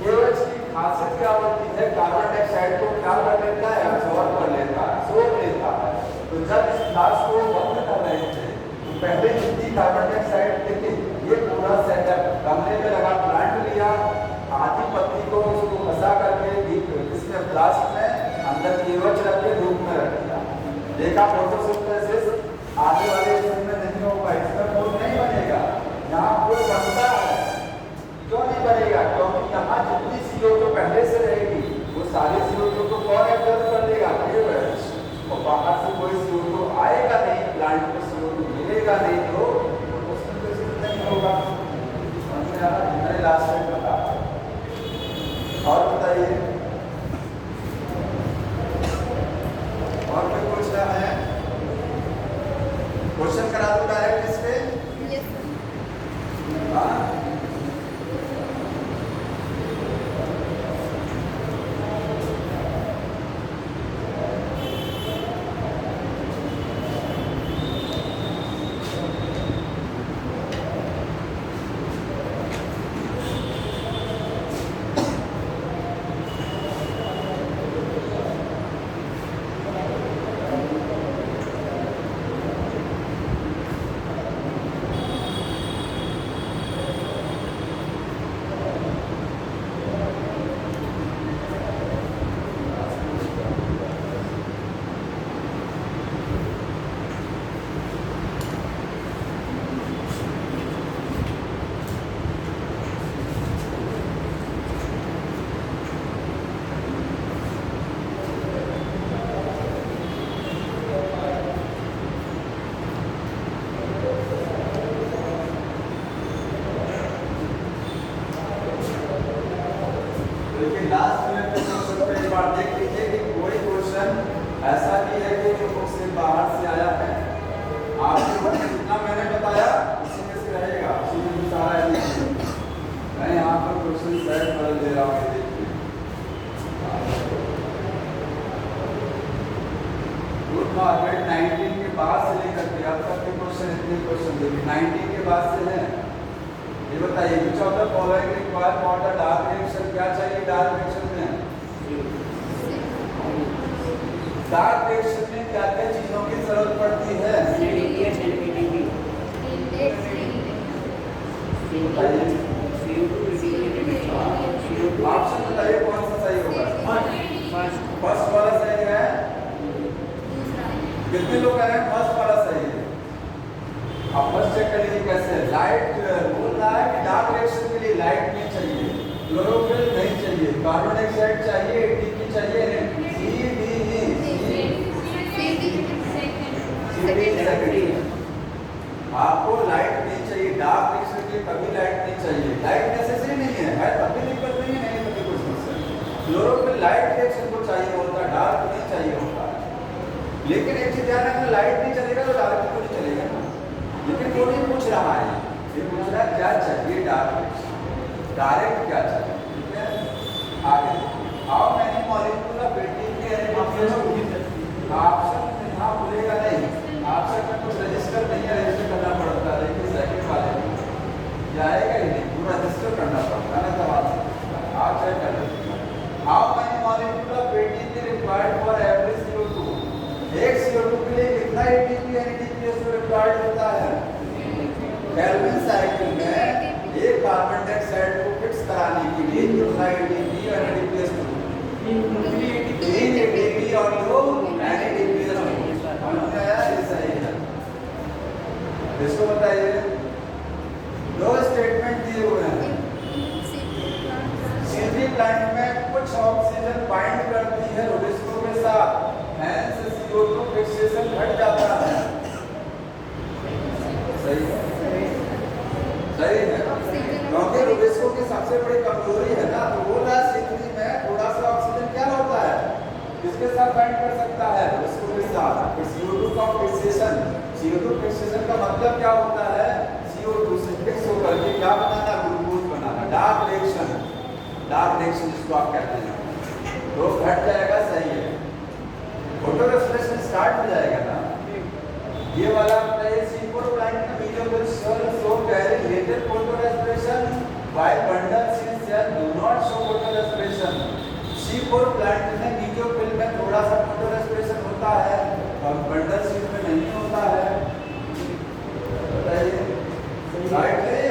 [SPEAKER 1] KOH की खासियत क्या होती है? कार्बन डाइऑक्साइड को क्या कर लेता है? अब्सॉर्ब कर लेता है, सोख लेता है। तो जब इस ग्लास को बंद कर रहे थे तो पहले जितनी कार्बन डाइऑक्साइड देखिए, ये पूरा सेटअप गमले में लगा, प्लांट लिया, आधी पत्ती को उसको फंसा करके इसमें ग्लास में अंदर KOH रख के धूप में रख दिया। देखा फोटोसिंथेसिस आने वाले समय में नहीं होगा, इसका कोई नहीं बनेगा। यहाँ कोई बनता है, क्यों नहीं बनेगा? क्योंकि यहाँ जितनी CO2 पहले से रहेगी वो सारी CO2 को कौन एब्जॉर्ब कर लेगा? KOH। और बाहर से कोई CO2 आएगा नहीं, प्लांट को CO2 मिलेगा नहीं, तो फोटोसिंथेसिस नहीं होगा। समझ में आ रहा है? मैंने लास्ट में बता। और बताइए, और कोई पूछना है? क्वेश्चन करा दो डायरेक्ट इस पे।
[SPEAKER 3] Yes, sir.
[SPEAKER 1] हाँ, लास्ट में क्वेश्चन पे एक बार देख लीजिए कि कोई क्वेश्चन ऐसा भी है कि जो बुक से बाहर से आया है। आपके मन में जितना मैंने बताया उसी में से रहेगा, उसी में सारा है। मैं यहाँ पर क्वेश्चन सेट कर दे रहा हूँ, देखिए। गुड मॉर्निंग 19 के बाद से लेकर के अब तक के क्वेश्चन, इतने क्वेश्चन देखिए 19 के बाद से हैं। ये बताइए, which of the following require for the dark reaction? क्या चाहिए डार्क रिएक्शन में? डार्क रिएक्शन में क्या क्या चीजों की जरूरत पड़ती है? ऑप्शन बताइए कौन सा सही होगा? फर्स्ट वाला सही है। कितने लोग कह रहे हैं फर्स्ट वाला सही है? आप फर्स्ट चेक कर लीजिए कैसे। लाइट बोल रहा है कि डार्क रिएक्शन के लिए लाइट नहीं चाहिए, क्लोरोफिल नहीं चाहिए, कार्बन डाइऑक्साइड चाहिए, ATP चाहिए, आपको लाइट नहीं चाहिए। डार्क रिएक्शन के लिए कभी लाइट नहीं चाहिए। लाइट नेसेसरी नहीं है तब भी दिक्कत नहीं है, नहीं तभी कोई समस्या। क्लोरोफिल लाइट रिएक्शन को चाहिए होता है, डार्क नहीं चाहिए होता है। लेकिन एक चीज ध्यान रखना, लाइट नहीं चलेगा तो डार्क तो नहीं चलेगा ना। लेकिन वो नहीं पूछ रहा है, ये पूछ रहा है क्या चाहिए डार्क रिएक्शन, डायरेक्ट क्या चाहिए। ठीक है, आगे how many molecule of ATP option यहाँ भूलेगा नहीं। ऑप्शन में कुछ रजिस्टर नहीं है, रजिस्टर करना पड़ता है। लेकिन सेकंड वाले में जाएगा ही नहीं, पूरा रजिस्टर करना पड़ता है ना, तब आप चेक कर लीजिए। How many molecule of ATP required for every CO2? एक CO2 के लिए कितना एटीपी एनएडीपीएस तो रिक्वायर्ड होता है। केल्विन साइकिल में एक कार्बन डाइऑक्साइड को फिक्स कराने के लिए कितना एटीपी और एनएडीपीएस तीन एटीपी और दो एनएडीपीएस समझ में आया? ये सही है। इसको बताइए, दो स्टेटमेंट दिए हुए हैं। सीधी प्लांट में कुछ ऑक्सीजन बाइंड करती है रुबिस्को के साथ, हेंस CO2 फिक्सेशन घट जाता है। सही है, सही है, क्योंकि रुबिस्को की सबसे बड़ी कमजोरी है ना, तो बोल रहा है C3 में थोड़ा सा ऑक्सीजन क्या होता है, किसके साथ बाइंड कर सकता है, रुबिस्को के साथ। फिर CO2 का फिक्सेशन, CO2 फिक्सेशन का मतलब क्या होता है, CO2 से फिक्स होकर के क्या बनाना, ग्लूकोज बनाना, डार्क रिएक्शन, डार्क रिएक्शन जिसको आप कहते हैं, तो घट जाएगा। सही है, फोटो रेस्पिरेशन स्टार्ट हो जाएगा ना। ये वाला बताइए, C4 प्लांट में मीडियोबिल सेल शो कैरी लेटेड photorespiration while bundle cell do not show photorespiration. C4 plant में मीडियोबिल में थोड़ा सा फोटो रेस्पिरेशन होता है और बंडल सेल में नहीं होता है। बताइए, राइट है,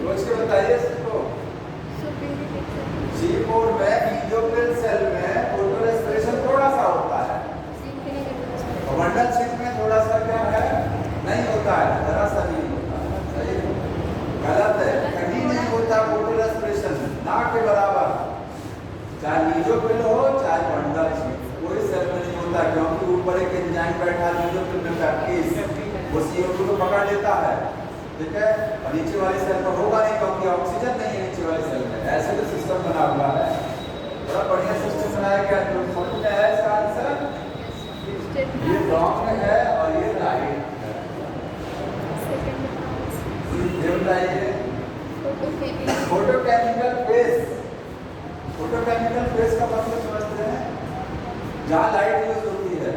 [SPEAKER 1] सोच के बताइए इसको। C4 में मीडियोबिल सेल में फोटो रेस्पिरेशन थोड़ा सा होता है, मंडल सिंह में थोड़ा सा क्या है, नहीं होता है, जरा सा नहीं होता है। सही है, गलत है, कहीं नहीं होता फोटो रेस्पिरेशन, ना के बराबर, चाहे मीडियोबिल हो चाहे मंडल सिंह, कोई सेल में नहीं होता, क्योंकि ऊपर एक एंजाइम बैठा है मीडियोबिल में पैप्टीज, वो CO2 को पकड़ लेता है, ठीक है, और नीचे वाली सेल में होगा नहीं क्योंकि ऑक्सीजन नहीं है नीचे वाली सेल में। ऐसे तो सिस्टम बना हुआ है, बड़ा बढ़िया सिस्टम बनाया गया। तो समझ में आया इसका आंसर? ये रॉन्ग है और ये राइट है। ये बताइए, फोटोकेमिकल फेज, फोटोकेमिकल फेज का मतलब समझते हैं, जहाँ लाइट यूज होती है,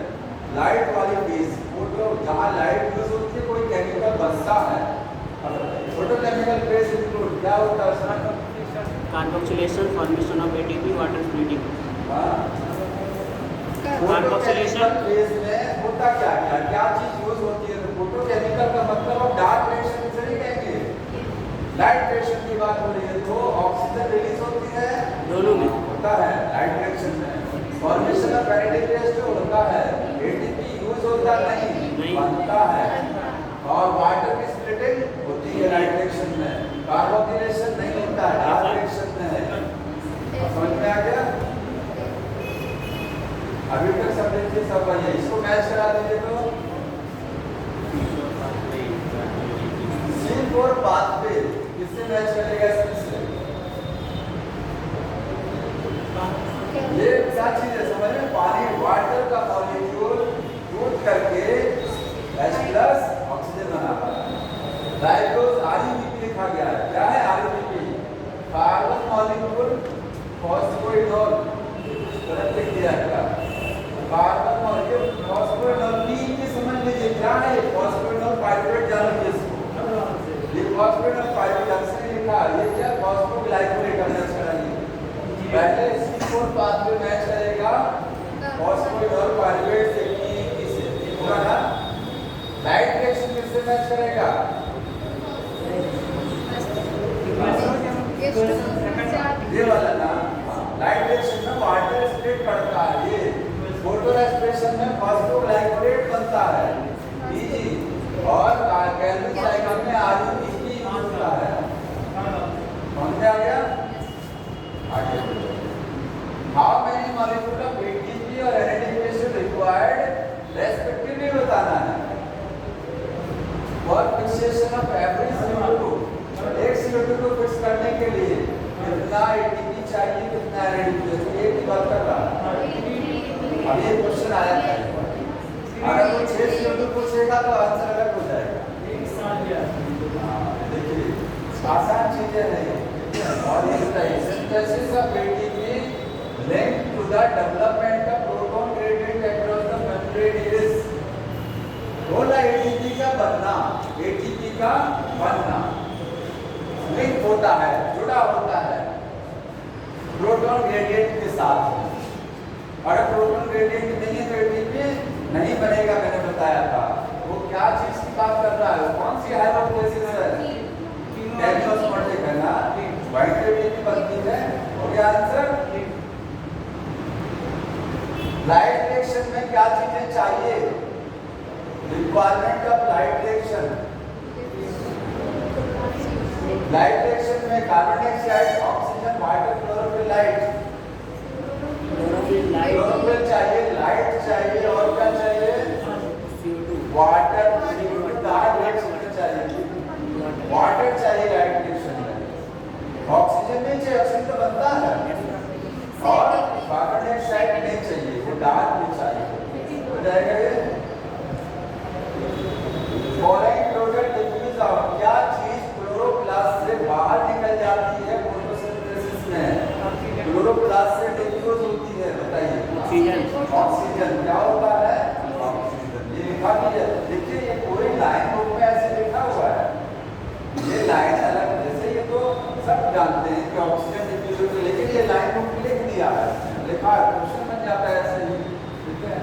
[SPEAKER 1] लाइट वाली फेज, फोटो जहाँ लाइट यूज होती है, कोई केमिकल बनता है। फोटोकेमिकल फेज इंक्लूड क्या होता है उसमें?
[SPEAKER 4] Carboxylation, formation of ATP, water splitting.
[SPEAKER 1] Photochemical phase में होता क्या है, क्या चीज यूज होती है? तो फोटोकेमिकल का मतलब अब डार्क रिएक्शन से नहीं कहेंगे, लाइट रिएक्शन की बात हो रही है, तो ऑक्सीजन रिलीज होती है,
[SPEAKER 4] दोनों में
[SPEAKER 1] होता है लाइट रिएक्शन में। फॉर्मेशन ऑफ एनएडीपीएस जो होता है, एटीपी यूज होता नहीं, बनता है, और वाटर की स्प्लिटिंग होती है लाइट रिएक्शन में, कार्बोक्सिलेशन नहीं होता है, डार्क रिएक्शन में है। समझ में आ गया? अभी तक सब देखिए, सब है, इसको मैच करा दीजिए। तो C4 पाथवे किससे मैच करेगा इससे? ये क्या चीज है समझ में? पानी, वाटर का मॉलिक्यूल टूट करके H+ ऑक्सीजन बना रहा है। राइबोज RUBP लिखा गया है, क्या है RUBP? कार्बन मॉलिक्यूल फॉस्फोइनोल, गलत लिख दिया है। कार्बन मॉलिक्यूल फॉस्फोइनोल की समझ लीजिए क्या है, फॉस्फोइनोल पाइरुवेट जान लीजिए इसको, ये फॉस्फोइनोल पाइरुवेट अक्सर लिखा, ये क्या फॉस्फोग्लाइकोलेट मैच कराइए। पहले C4 पाथवे मैच करेगा फॉस्फोइनोल पाइरुवेट से की से, होगा ना? लाइट रिएक्शन किससे मैच करेगा? ये वाला ना, लाइट रिएक्शन में वाटर स्प्लिट करता है, ये फोटो रेस्पिरेशन में फॉस्फोग्लाइकोलेट बनता है, और केल्विन साइकिल में RUBP होता है। समझ में आ गया? आगे how many molecule of ATP और एनएडीपी इज रिक्वायर्ड रेस्पेक्टिवली बताना है। For fixation of every CO2, एक CO2 को फिक्स करने के लिए कितना एटीपी चाहिए, कितना एनएडीपी? एक की बात कर रहा है। अब ये क्वेश्चन आया है, अगर कोई 6 CO2 पूछेगा तो आंसर अलग हो जाएगा। देखिए आसान चीजें हैं, और ये बताइए, synthesis of ATP link to the development of proton gradient across the membrane is. बोला एटीपी का बनना लिंक होता है, जुड़ा होता है प्रोटॉन ग्रेडिएंट के साथ। अगर प्रोटॉन ग्रेडिएंट नहीं है तो एटीपी नहीं बनेगा, मैंने बताया था। वो क्या चीज की बात कर रहा है, कौन सी हाइड्रोक्लोरिस है? कैल्शियम है ना, व्हाइट रेडियम की बनती है। हो गया आंसर। लाइट रिएक्शन में क्या चीजें चाहिए? Requirement of light reaction. Light reaction में carbon dioxide, oxygen, water, chlorophyll, light. Chlorophyll चाहिए, लाइट चाहिए, और क्या चाहिए? वाटर, डार्क रिएक्शन चाहिए। वाटर चाहिए लाइट रिएक्शन में। ऑक्सीजन नहीं चाहिए, ऑक्सीजन तो बनता है, और कार्बन डाइऑक्साइड नहीं चाहिए, वो डार्क भी चाहिए। हो जाएगा ये। क्लोराइड क्लोराइड डिफ्यूज आउट, क्या चीज क्लोरोप्लास्ट से बाहर निकल जाती है फोटोसिंथेसिस में? क्लोरोप्लास्ट से डिफ्यूज होती है, बताइए।
[SPEAKER 4] ऑक्सीजन।
[SPEAKER 1] ऑक्सीजन क्या होता है? ऑक्सीजन। ये लिखा भी है, देखिए ये पूरी लाइन बुक में ऐसे लिखा हुआ है। ये लाइन अलग, जैसे ये तो सब जानते हैं कि ऑक्सीजन डिफ्यूज होती है, लेकिन ये लाइन बुक लिख दिया है, लिखा है, क्वेश्चन बन जाता है ऐसे ही। ठीक है,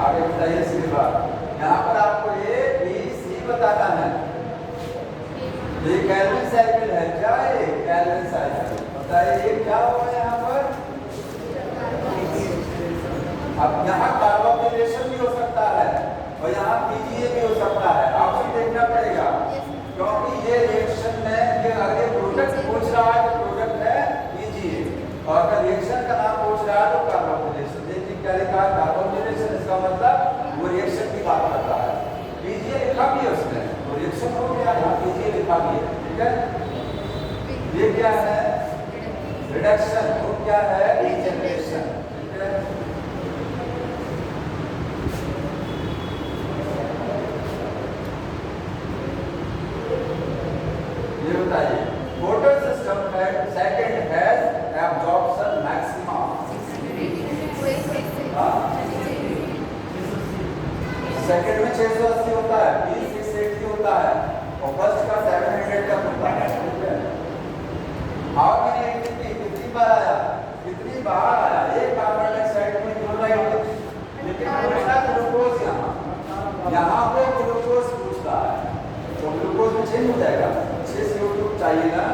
[SPEAKER 1] आगे बताइए। इसके बाद यहाँ पर आपको ए बी सी बताना है। ये कैल्विन साइकिल है, क्या है? Calvin cycle. बताइए ये क्या होगा यहाँ पर? अब यहाँ कार्बोक्सिलेशन भी हो सकता है, और यहाँ पीजीए भी हो सकता है, आपको देखना पड़ेगा, क्योंकि ये रिएक्शन में ये आगे प्रोडक्ट पूछ रहा है तो प्रोडक्ट है पीजीए, और अगर रिएक्शन का नाम पूछ रहा है तो कार्बोक्सिलेशन। देखिए क्या लिखा है? कार्बोक्सिलेशन, इसका मतलब वो रिएक्शन की बात करता है। पीजीए लिखा भी है उसने, वो रिएक्शन हो गया, यहाँ पीजीए लिखा भी है। ठीक है, ये क्या है? रिडक्शन। वो क्या है? रीजनरेशन। ठीक है, ये बताइए टोटल सिस्टम है second has absorption maxima. Second में 680 होता है, 680 होता है, और फर्स्ट का 700 तक होता है। ठीक है, हाउ मेनी एटीपी, कितनी बार आया? कितनी बार आया? एक कार्बन डाइऑक्साइड में क्लोराइड, लेकिन पूछना ग्लूकोज, यहाँ पे ग्लूकोज पूछता है, तो ग्लूकोज में चेंज हो जाएगा। 6 CO2 चाहिए ना,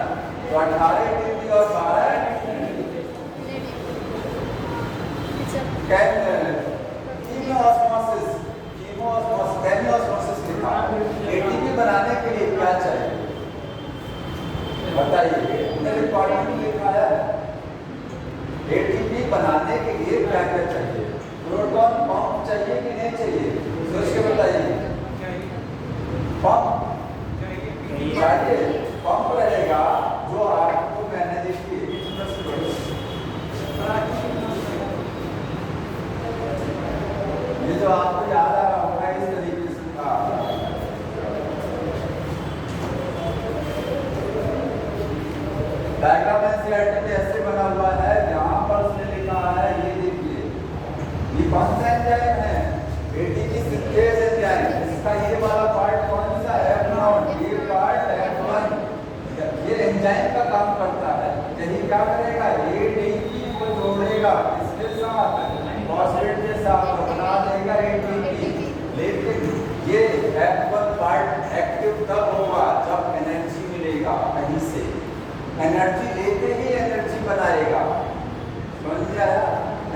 [SPEAKER 1] तो 18 एटीपी और 12 कीमोऑस्मोसिस। कीमोऑस्मोसिस लिखा। एटीपी बनाने के लिए क्या चाहिए बताइए? रिकॉर्डिंग में लिखा है एटीपी बनाने के लिए क्या क्या चाहिए? प्रोटॉन पंप चाहिए कि नहीं चाहिए? सोच के बताइए। पंप चाहिए, पंप रहेगा जो आपको मैंने देखी, ये जो आपको याद आ रहा होगा इस तरीके से था। डायग्राम एनसीईआरटी में ऐसे बना हुआ है, यहाँ पर उसने लिखा है, ये देखिए, ये कौन सा एंजाइम है? ATP synthase enzyme. इसका ये वाला पार्ट कौन सा है? F0। ये पार्ट F1 ये एंजाइम का काम करता है। यही क्या करेगा? एटीपी को जोड़ेगा इसके साथ, फॉस्फेट के साथ, बना देगा एटीपी। लेकिन ये F1 पार्ट एक्टिव तब होगा जब एनर्जी मिलेगा कहीं से, एनर्जी लेते ही एनर्जी बनाएगा। समझ आया?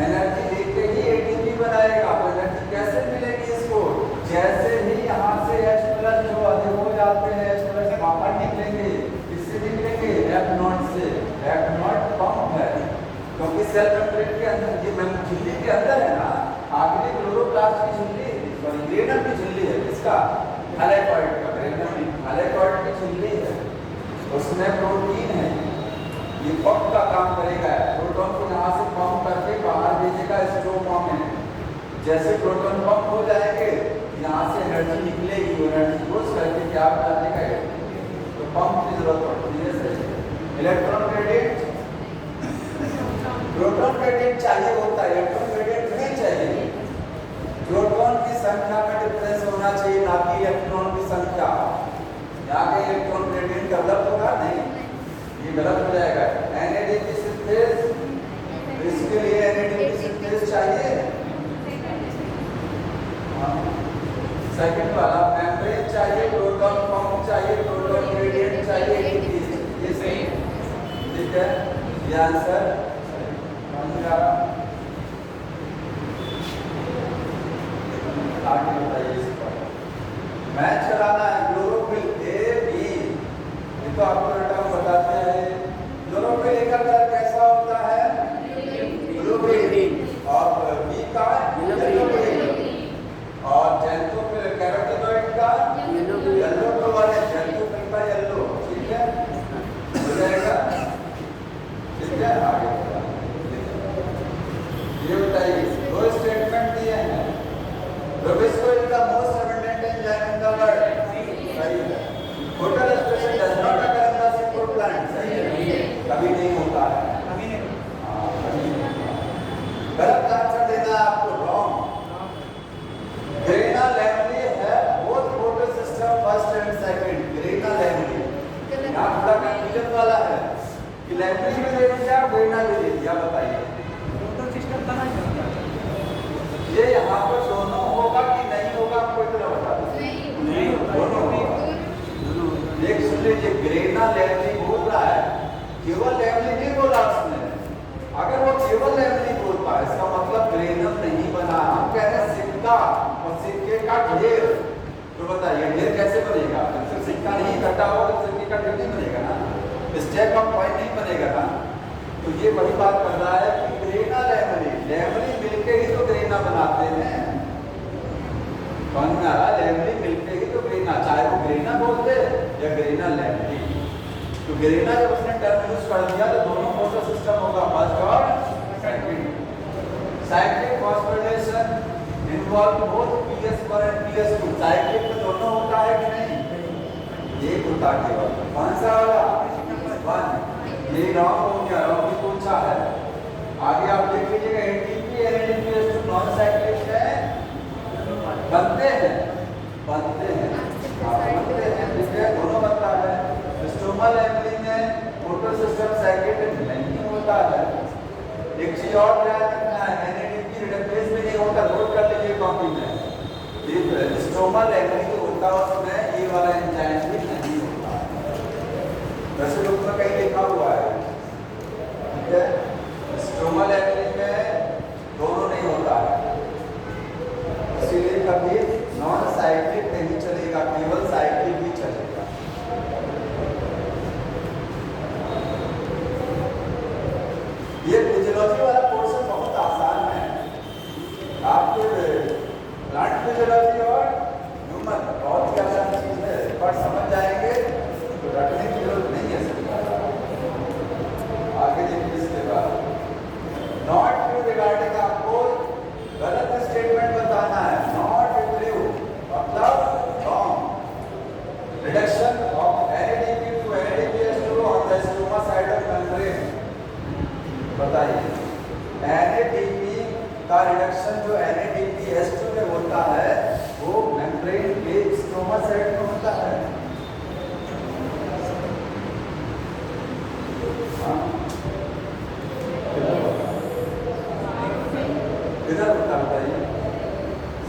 [SPEAKER 1] एनर्जी लेते ही एटीपी बनाएगा। तो एनर्जी कैसे मिलेगी इसको? जैसे ही यहाँ से H+ जो अधिक हो जाते हैं, H+ बाहर निकलेंगे, किससे निकलेंगे? F0 से। F0 पंप है, क्योंकि सेल मेम्ब्रेन के अंदर, ये झिल्ली के अंदर है ना, आखिरी क्लोरोप्लास्ट की झिल्ली, सॉरी ग्रेनम की झिल्ली है, किसका? थैलेकॉइड का। ग्रेनम थैलेकॉइड की झिल्ली है, उसमें प्रोटीन है, ये पंप का काम करेगा। प्रोटॉन को यहाँ से पंप करके बाहर भेजेगा स्टोम में। जैसे प्रोटॉन पंप हो जाएंगे, यहाँ से एनर्जी निकलेगी, वो एनर्जी यूज करके क्या बना देगा? तो पंप की जरूरत पड़ती है। सही। इलेक्ट्रॉन ग्रेडिएंट, प्रोटॉन ग्रेडिएंट चाहिए होता है, इलेक्ट्रॉन ग्रेडिएंट नहीं चाहिए। प्रोटॉन की संख्या में डिफरेंस होना चाहिए, ना कि इलेक्ट्रॉन की संख्या। यहाँ के इलेक्ट्रॉन ग्रेडिएंट गलत होगा नहीं, ये गलत हो जाएगा। एनएडीपी सिंथेज, इसके लिए एनएडीपी सिंथेज चाहिए। ये आंसर समझ आ रहा? आगे बताइए इस पर। मैच कराना है क्लोरोफिल ए बी, ये तो आपको रटा बताते हैं। क्लोरोफिल ए का कलर कैसा होता है? ब्लू ग्रीन, और बी का येलो ग्रीन, और जैंथोफिल कैरोटीनॉइड का येलो ब्लू वाले, जैंथोफिल का येलो। ठीक है, हो जाएगा। ठीक है, आगे ये बताइए, दो स्टेटमेंट दिए हैं। Rubisco is the most abundant enzyme in the world. सही है। Total expression does not occur in the simple plant. सही है। कभी नहीं होता है। कभी नहीं। हाँ, कभी नहीं होता। गलत आंसर देना है आपको, wrong. Grena lamely है both photo system first and second. Grena lamely. यहाँ थोड़ा कंफ्यूजन वाला है कि lamely में दे दिया, Grena में दे दिया, बताइए।
[SPEAKER 2] टोटल सिस्टम का नहीं करता।
[SPEAKER 1] ये यहाँ पर दोनों होगा कि नहीं होगा, आपको इतना बता दो।
[SPEAKER 4] नहीं
[SPEAKER 1] दोनों होगा। एक सुन लीजिए, ग्रेना लेवली बोल रहा है, केवल लेवली नहीं बोला उसने। अगर वो केवल लेवली बोलता है, इसका मतलब ग्रेनम नहीं बना। हम कह रहे हैं सिक्का और सिक्के का ढेर। तो बताइए ढेर कैसे बनेगा? जब सिक्का नहीं इकट्ठा होगा तो सिक्के का ढेर नहीं बनेगा ना, स्टेप ऑफ कॉइन नहीं बनेगा ना। तो ये वही बात कर रहा है कि ग्रेना लेवली, लेवली मिलके ही तो ग्रेना बनाते हैं। कौन में आ रहा? लेवली मिलके ही तो ग्रेना, चाहे वो ग्रेना बोलते या ग्रेना लेवली। तो ग्रेना जब उसने टर्म यूज कर दिया तो दोनों फोटो सिस्टम होगा, फर्स्ट और second. Cyclic phosphorylation involve both PS1 और PS2। साइक्लिक में दोनों होता है कि नहीं? एक होता है केवल। कौन सा वाला? 1। ये रॉन्ग हो गया, रॉन्ग भी पूछा है। आगे आप देख लीजिएगा, ATP NADPH2 नॉन साइक्लिक है, बनते हैं बनते हैं, ठीक है, दोनों बनता है। स्टोमा लेवली में फोटो सिस्टम साइक्लिक नहीं होता है। एक चीज और ध्यान रखना है, NADP रिडक्टेज में नहीं होता, नोट कर लीजिए कॉपी में। ये स्टोमा लेवली जो होता है उसमें ये वाला एंजाइम भी नहीं होता है, वैसे लोग में कहीं लिखा हुआ है। ठीक है, स्टोमा लेवली में दोनों नहीं होता है, इसीलिए कभी नॉन साइक्लिक नहीं चलेगा, केवल साइक्लिक ही चलेगा। ये फिजियोलॉजी वाला पोर्शन बहुत आसान है। आपके प्लांट फिजियोलॉजी और ह्यूमन बहुत ही आसान चीज है, पर समझ जाएंगे तो रटने की जरूरत नहीं है। आगे देखिए इसके बाद नॉट ट्रू रिगार्डिंग, आपको गलत स्टेटमेंट बताना है। नॉट ट्रू मतलब wrong. Reduction of NADP to NADPH2 on the stoma side of membrane। बताइए NADP का रिडक्शन जो NADPH2 में होता है वो मेम्ब्रेन के स्टोमा साइड में होता है। इधर होता, बताइए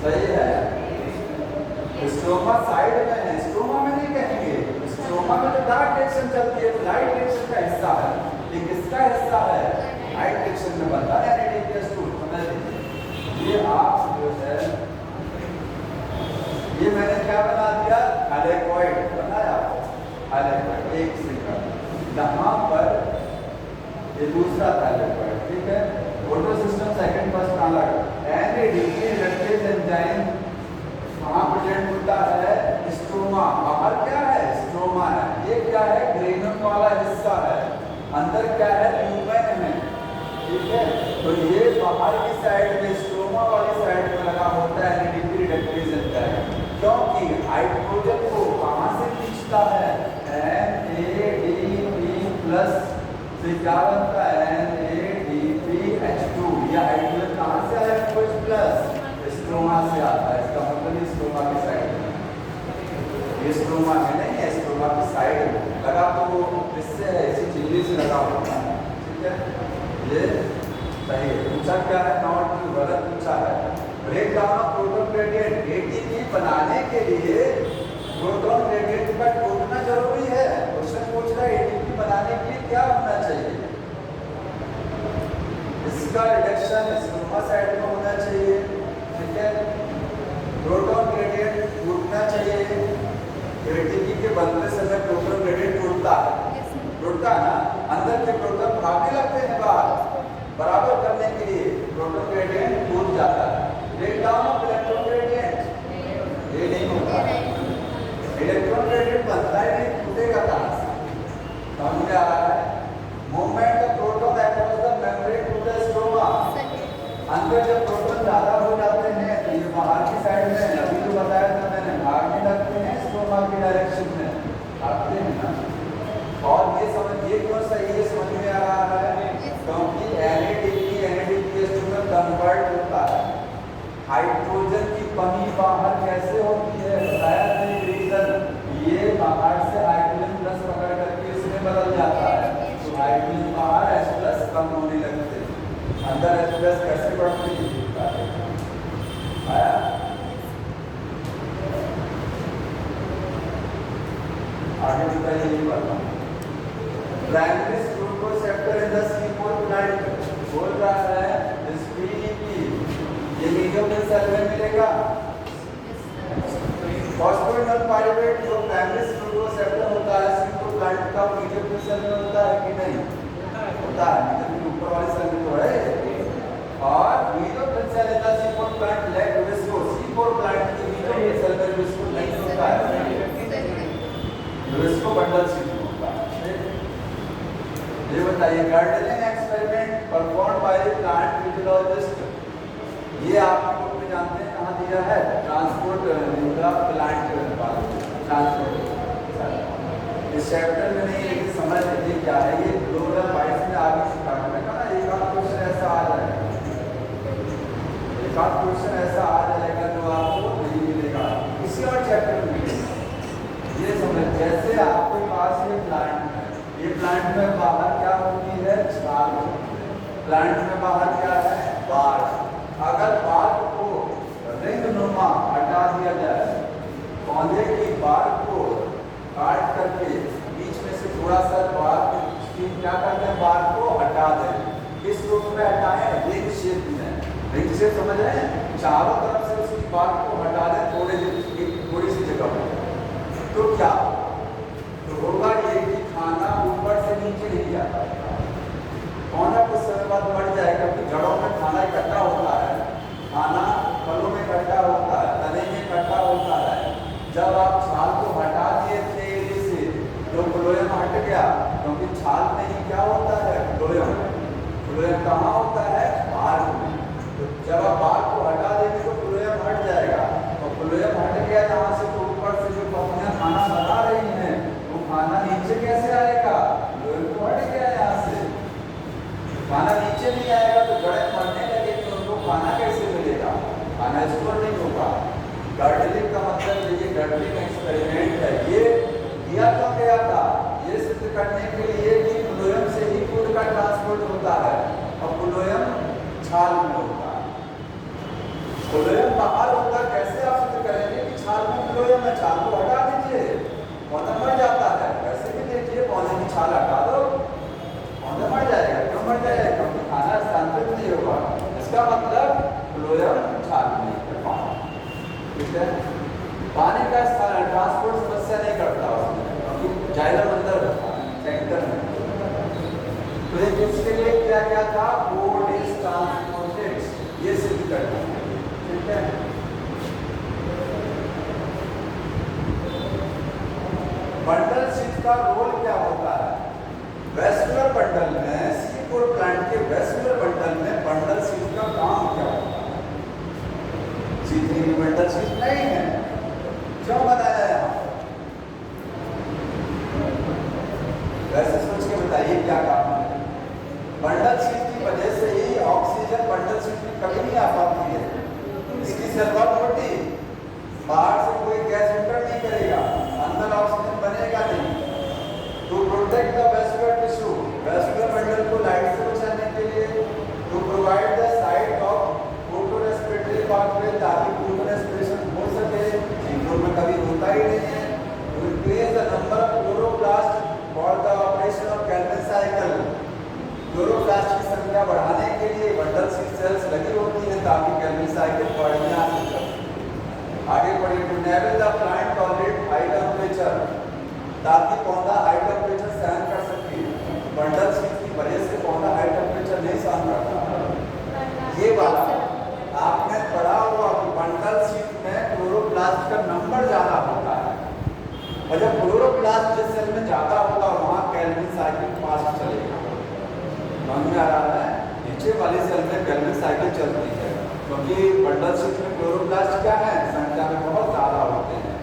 [SPEAKER 1] सही है। स्टोमा साइड में है, स्टोमा में नहीं कहेंगे। स्टोमा में तो डार्क डायरेक्शन चलती है, लाइट डायरेक्शन का हिस्सा है। ये किसका हिस्सा है? लाइट डायरेक्शन में बनता है NADPH2। समझ लीजिए, ये आप जो है, ये मैंने क्या बना दिया? हाइलेकॉइड बनाया, हाइलेकॉइड। एक सेकंड, यहाँ पर ये दूसरा हाइलेकॉइड, ठीक है। फोटो सिस्टम सेकंड फर्स्ट कहाँ लगा? NADP रिडक्टेज एंजाइम कहाँ प्रेजेंट होता है? स्टोमा। बाहर क्या है? स्टोमा है। ये क्या है? ग्रेनम वाला हिस्सा है। अंदर क्या है? ल्यूमेन है, ठीक है। तो ये बाहर की साइड में, स्टोमा वाली साइड में लगा होता है NADP रिडक्टेज एंजाइम, क्योंकि हाइड्रोजन को कहाँ से खींचता है? NADP+ से क्या बनता है? NADPH2। यह हाइड्रोजन कहाँ से आया? प्लस स्ट्रोमा से आता है। इसका मतलब स्ट्रोमा की साइड में, ये स्ट्रोमा में नहीं है, स्ट्रोमा की साइड में लगा, तो वो इससे है, इसी झिल्ली से लगा होता है। ठीक है, ये सही है। पूछा क्या है? नॉट ट्रू, गलत पूछा है। Break down of proton gradient, ATP बनाने के लिए प्रोटॉन ग्रेडियंट का टूटना जरूरी है। क्वेश्चन पूछ रहा है ATP बनाने के लिए क्या होना चाहिए? इसका रिडक्शन सिग्मा साइड में होना चाहिए, ठीक है। प्रोटॉन ग्रेडियंट टूटना चाहिए, एटीपी के बनते समय प्रोटॉन ग्रेडियंट टूटता है, टूटता है ना, अंदर के प्रोटॉन भागने लगते हैं बाहर, बराबर करने के लिए प्रोटॉन ग्रेडियंट टूट जाता है। Break down of electron gradient ये नहीं होता, इलेक्ट्रॉन ग्रेडियंट बनता ही नहीं, टूटेगा कहाँ से, समझ में आ रहा है। Movement of proton across the membrane to the stroma, अंदर जब प्रोटॉन ज्यादा हो जाते हैं तो ये बाहर की साइड में, अभी जो बताया था मैंने, भागने लगते हैं स्ट्रोमा की डायरेक्शन में, भागते हैं ना। और ये समझिए क्यों सही है, समझ में आ रहा है, क्योंकि NADPH में कन्वर्ट होता है। हाइड्रोजन की कमी बाहर कैसे होती है, बताया था रीजन, ये बाहर से हाइड्रोजन प्लस पकड़ करके इसमें बदल जाता है, तो हाइड्रोजन बाहर H+ कम होने लगते हैं, अंदर H+ कैसे बढ़ती है, आया। आगे बताइए, ये बताओ प्राइमरी ग्लूकोसेप्टर इन द C4 प्लांट बोल रहा है की ये मीडियोफिल सेल में मिलेगा। फॉस्फोइनोल पाइरुवेट जो प्राइमरी ग्लूकोसेप्टर होता है C4 प्लांट का, मीडियोफिल सेल में होता है कि नहीं होता है, मीडियोफिल ऊपर वाले सेल में तो है। और mesophyll cell in the C4 plant lack विस्को, C4 प्लांट की मीडियोफिल सेल में विस्को नहीं होता है, विस्को बंडल शीट होता है। ये बताइए gardening experiment perform by plant physiologist, ये आप लोग में जानते हैं कहाँ दिया है, ट्रांसपोर्ट प्लांट ट्रांसपोर्ट, इस चैप्टर में नहीं, लेकिन समझ लीजिए क्या है ये, 2022 में आगे सिखाने में कहा एक आध क्वेश्चन ऐसा आ जाएगा, एक आध क्वेश्चन ऐसा आ जाएगा जो आपको नहीं मिलेगा किसी और चैप्टर में। ये समझ, जैसे आपके पास ये प्लांट है, ये प्लांट में बाहर क्या होती है, छाल, प्लांट में बाहर क्या है, बाढ़। अगर बाढ़ को रिंग नुमा हटा दिया जाए, पौधे की बाढ़ को काट करके बीच में से थोड़ा सा बाढ़ क्या करते हैं, बाढ़ को हटा दें, किस रूप में हटाएं, रिंग शेप में, रिंग शेप समझ रहे हैं, चारों तरफ से उसकी बाढ़ को हटा दें थोड़ी सी जगह पर, तो क्या तो होगा ये कि खाना ऊपर से नीचे नहीं जाता, खाना कुछ समय बाद बढ़ जाएगा, क्योंकि जड़ों में खाना इकट्ठा होता है, खाना फलों में इकट्ठा होता है, तने में इकट्ठा होता है। जब आप छाल को हटा दिए थे से, तो फ्लोएम हट गया, क्योंकि छाल में ही क्या होता है, फ्लोएम, फ्लोएम कहाँ होता है, बार्क में। तो जब आप बार्क को हटा देंगे तो फ्लोएम हट जाएगा, और फ्लोएम हट गया जहाँ से, तो ऊपर से जो पत्तियां खाना बना रही हैं वो खाना नीचे कैसे आएगा, फ्लोएम तो हट गया यहाँ से, खाना नीचे नहीं आएगा तो जड़ें मरने लगेगी, उनको खाना कैसे मिलेगा, खाना स्टोर नहीं होगा। गार्डनिंग का मतलब ये गार्डनिंग एक्सपेरिमेंट है, ये किया क्यों गया था, ये सिद्ध करने के लिए कि फ्लोएम से ही फूड का ट्रांसपोर्ट होता है, और फ्लोएम छाल में होता है, फ्लोएम बाहर होगा, कैसे आप सिद्ध करेंगे कि छाल में फ्लोएम है, छाल को हटा दीजिए, पौधा मर जाता है, वैसे भी देखिए पौधे की छाल हटा दो, पौधा मर जाएगा, क्यों मर जाएगा, क्योंकि खाना स्थानांतरित नहीं होगा, इसका मतलब फ्लोएम छाल नहीं है, ठीक है। पानी का स्थान ट्रांसपोर्ट समस्या नहीं करता उसमें, क्योंकि जाइलम अंदर होता है, टैंकर में। तो ये किसके लिए किया गया था, फूड इज ट्रांसपोर्टेड, ये सिद्ध करना है, ठीक है। बंडल शीट का रोल क्या होता है, वेस्कुलर बंडल में, C4 प्लांट के वेस्कुलर बंडल में बंडल शीट का काम क्या होता है, C3 में बंडल शीट नहीं है, क्यों बनाया है, वैसे सोच के बताइए क्या काम है। बंडल शीट की वजह से ही ऑक्सीजन बंडल शीट में कभी नहीं आ पाती है, इसकी जरूरत होती, बाहर से कोई गैस एंटर नहीं करेगा, अंदर ऑक्सीजन बनेगा नहीं। To protect the vascular tissue, vascular bundle को लाइट से बचाने के लिए, to provide the site of photo respiratory pathway, ताकि फोटो रेस्पिरेशन हो सके, जीवों में कभी होता ही नहीं है। To increase the number of chloroplast for the operation of Calvin cycle, chloroplast की संख्या बढ़ाने के लिए आपकी केल्विन साइकिल बढ़िया से चलती है। आगे बढ़िए, to enable the plant tolerate high temperature, ताकि पौधा हाई टेम्परेचर सहन कर सके। बंडल शीट की वजह से पौधा हाई टेम्परेचर नहीं सहन करता। ये वाला आपने पढ़ा हुआ कि बंडल शीट में क्लोरोप्लास्ट का नंबर ज्यादा होता है, और जब क्लोरोप्लास्ट जिस सेल में ज्यादा होगा वहां केल्विन साइकिल फास्ट चलेगा। समझ में आ रहा है? नीचे वाली सेल में केल्विन साइकिल चलती है, क्योंकि बंडल शीट में क्लोरोप्लास्ट क्या है, संख्या में बहुत ज्यादा होते हैं,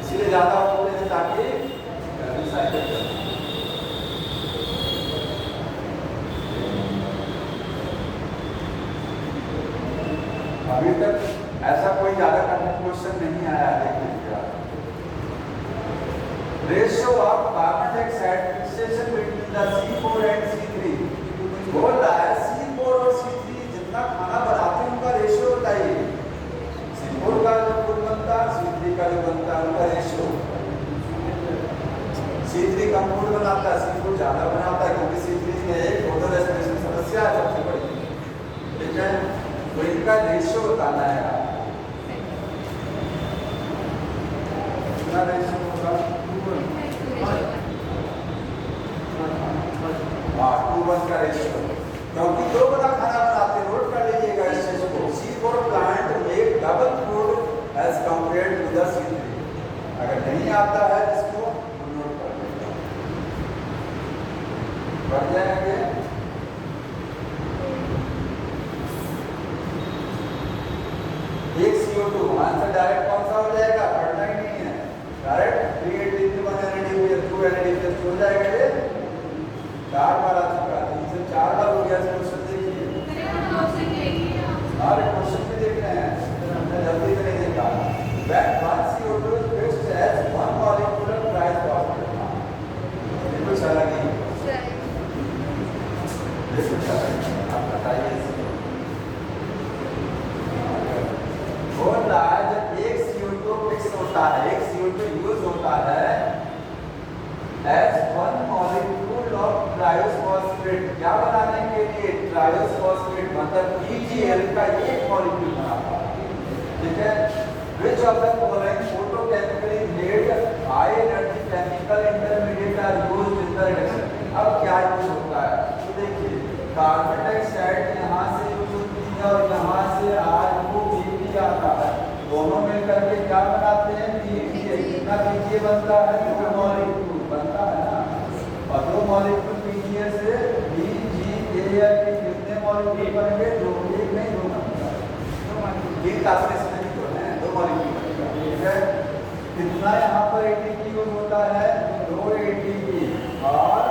[SPEAKER 1] इसलिए ज्यादा होते हैं ताकि केल्विन साइकिल चले। अभी तक ऐसा कोई ज्यादा कठिन क्वेश्चन नहीं आया है, देख लीजिए आप। Ratio of carbon dioxide fixation between the C4 and C3 बोल रहा है। C4 और C3 जितना खाना बनाते हैं उनका रेशियो बताइए। C4 का जो फूड बनता है, C3 का जो बनता है, उनका रेशियो। C3 कम फूड बनाता है, C4 ज्यादा बनाता है, क्योंकि C3 में एक फोटो रेस्पिरेशन समस्या है सबसे बड़ी। ठीक है, तो इनका रेशियो बताना है। कितना रेशियो होगा? 2:1 का रेशियो, क्योंकि दो बड़ा खाना बनाते हैं। नोट कर लीजिएगा इस चीज को। C4 plant make double food as compared to the C3। अगर नहीं आता है इसको नोट कर लीजिएगा, बढ़ जाएंगे। एक CO2 आंसर डायरेक्ट कौन सा हो जाएगा? पढ़ना ही नहीं है, डायरेक्ट 383 1 2 NADPH हो जाएगा। ये 4 बार आ चुका है, 3 से 4 बार हो गया। क्वेश्चन देखिए, अरे क्वेश्चन भी देख रहे हैं, हमने जल्दी से नहीं देखा। When one CO2 is fixed as one molecular triphosphate, बिल्कुल अलग ही, बिल्कुल अलग। आप बताइए इसको। बोल रहा है जब एक CO2 फिक्स होता है, एक CO2 यूज होता है as one molecule of triphosphate, क्या बनाने के लिए? ट्रायोसफॉस्फेट, मतलब PgL का एक मॉलिक्यूल बनाता है। ठीक है, which of the following photochemically made high energy chemical intermediate are used in the reaction? अब क्या यूज होता है? तो देखिए, कार्बन डाइऑक्साइड यहाँ से यूज होती है और यहाँ से R2BP आता है, दोनों मिलकर के क्या बनाते हैं? PgA। कितना PgA बनता है? 2 मॉलिक्यूल बनता है ना, और 2 मॉलिक्यूल PgA से BgAl के कितने मॉलिक्यूल बनेंगे? 2, एक नहीं 2 बनता है। ये ताकत नहीं तो है, 2 मॉलिक्यूल बनेगा। ठीक है, कितना यहाँ पर ATP यूज होता है? 2 ATP और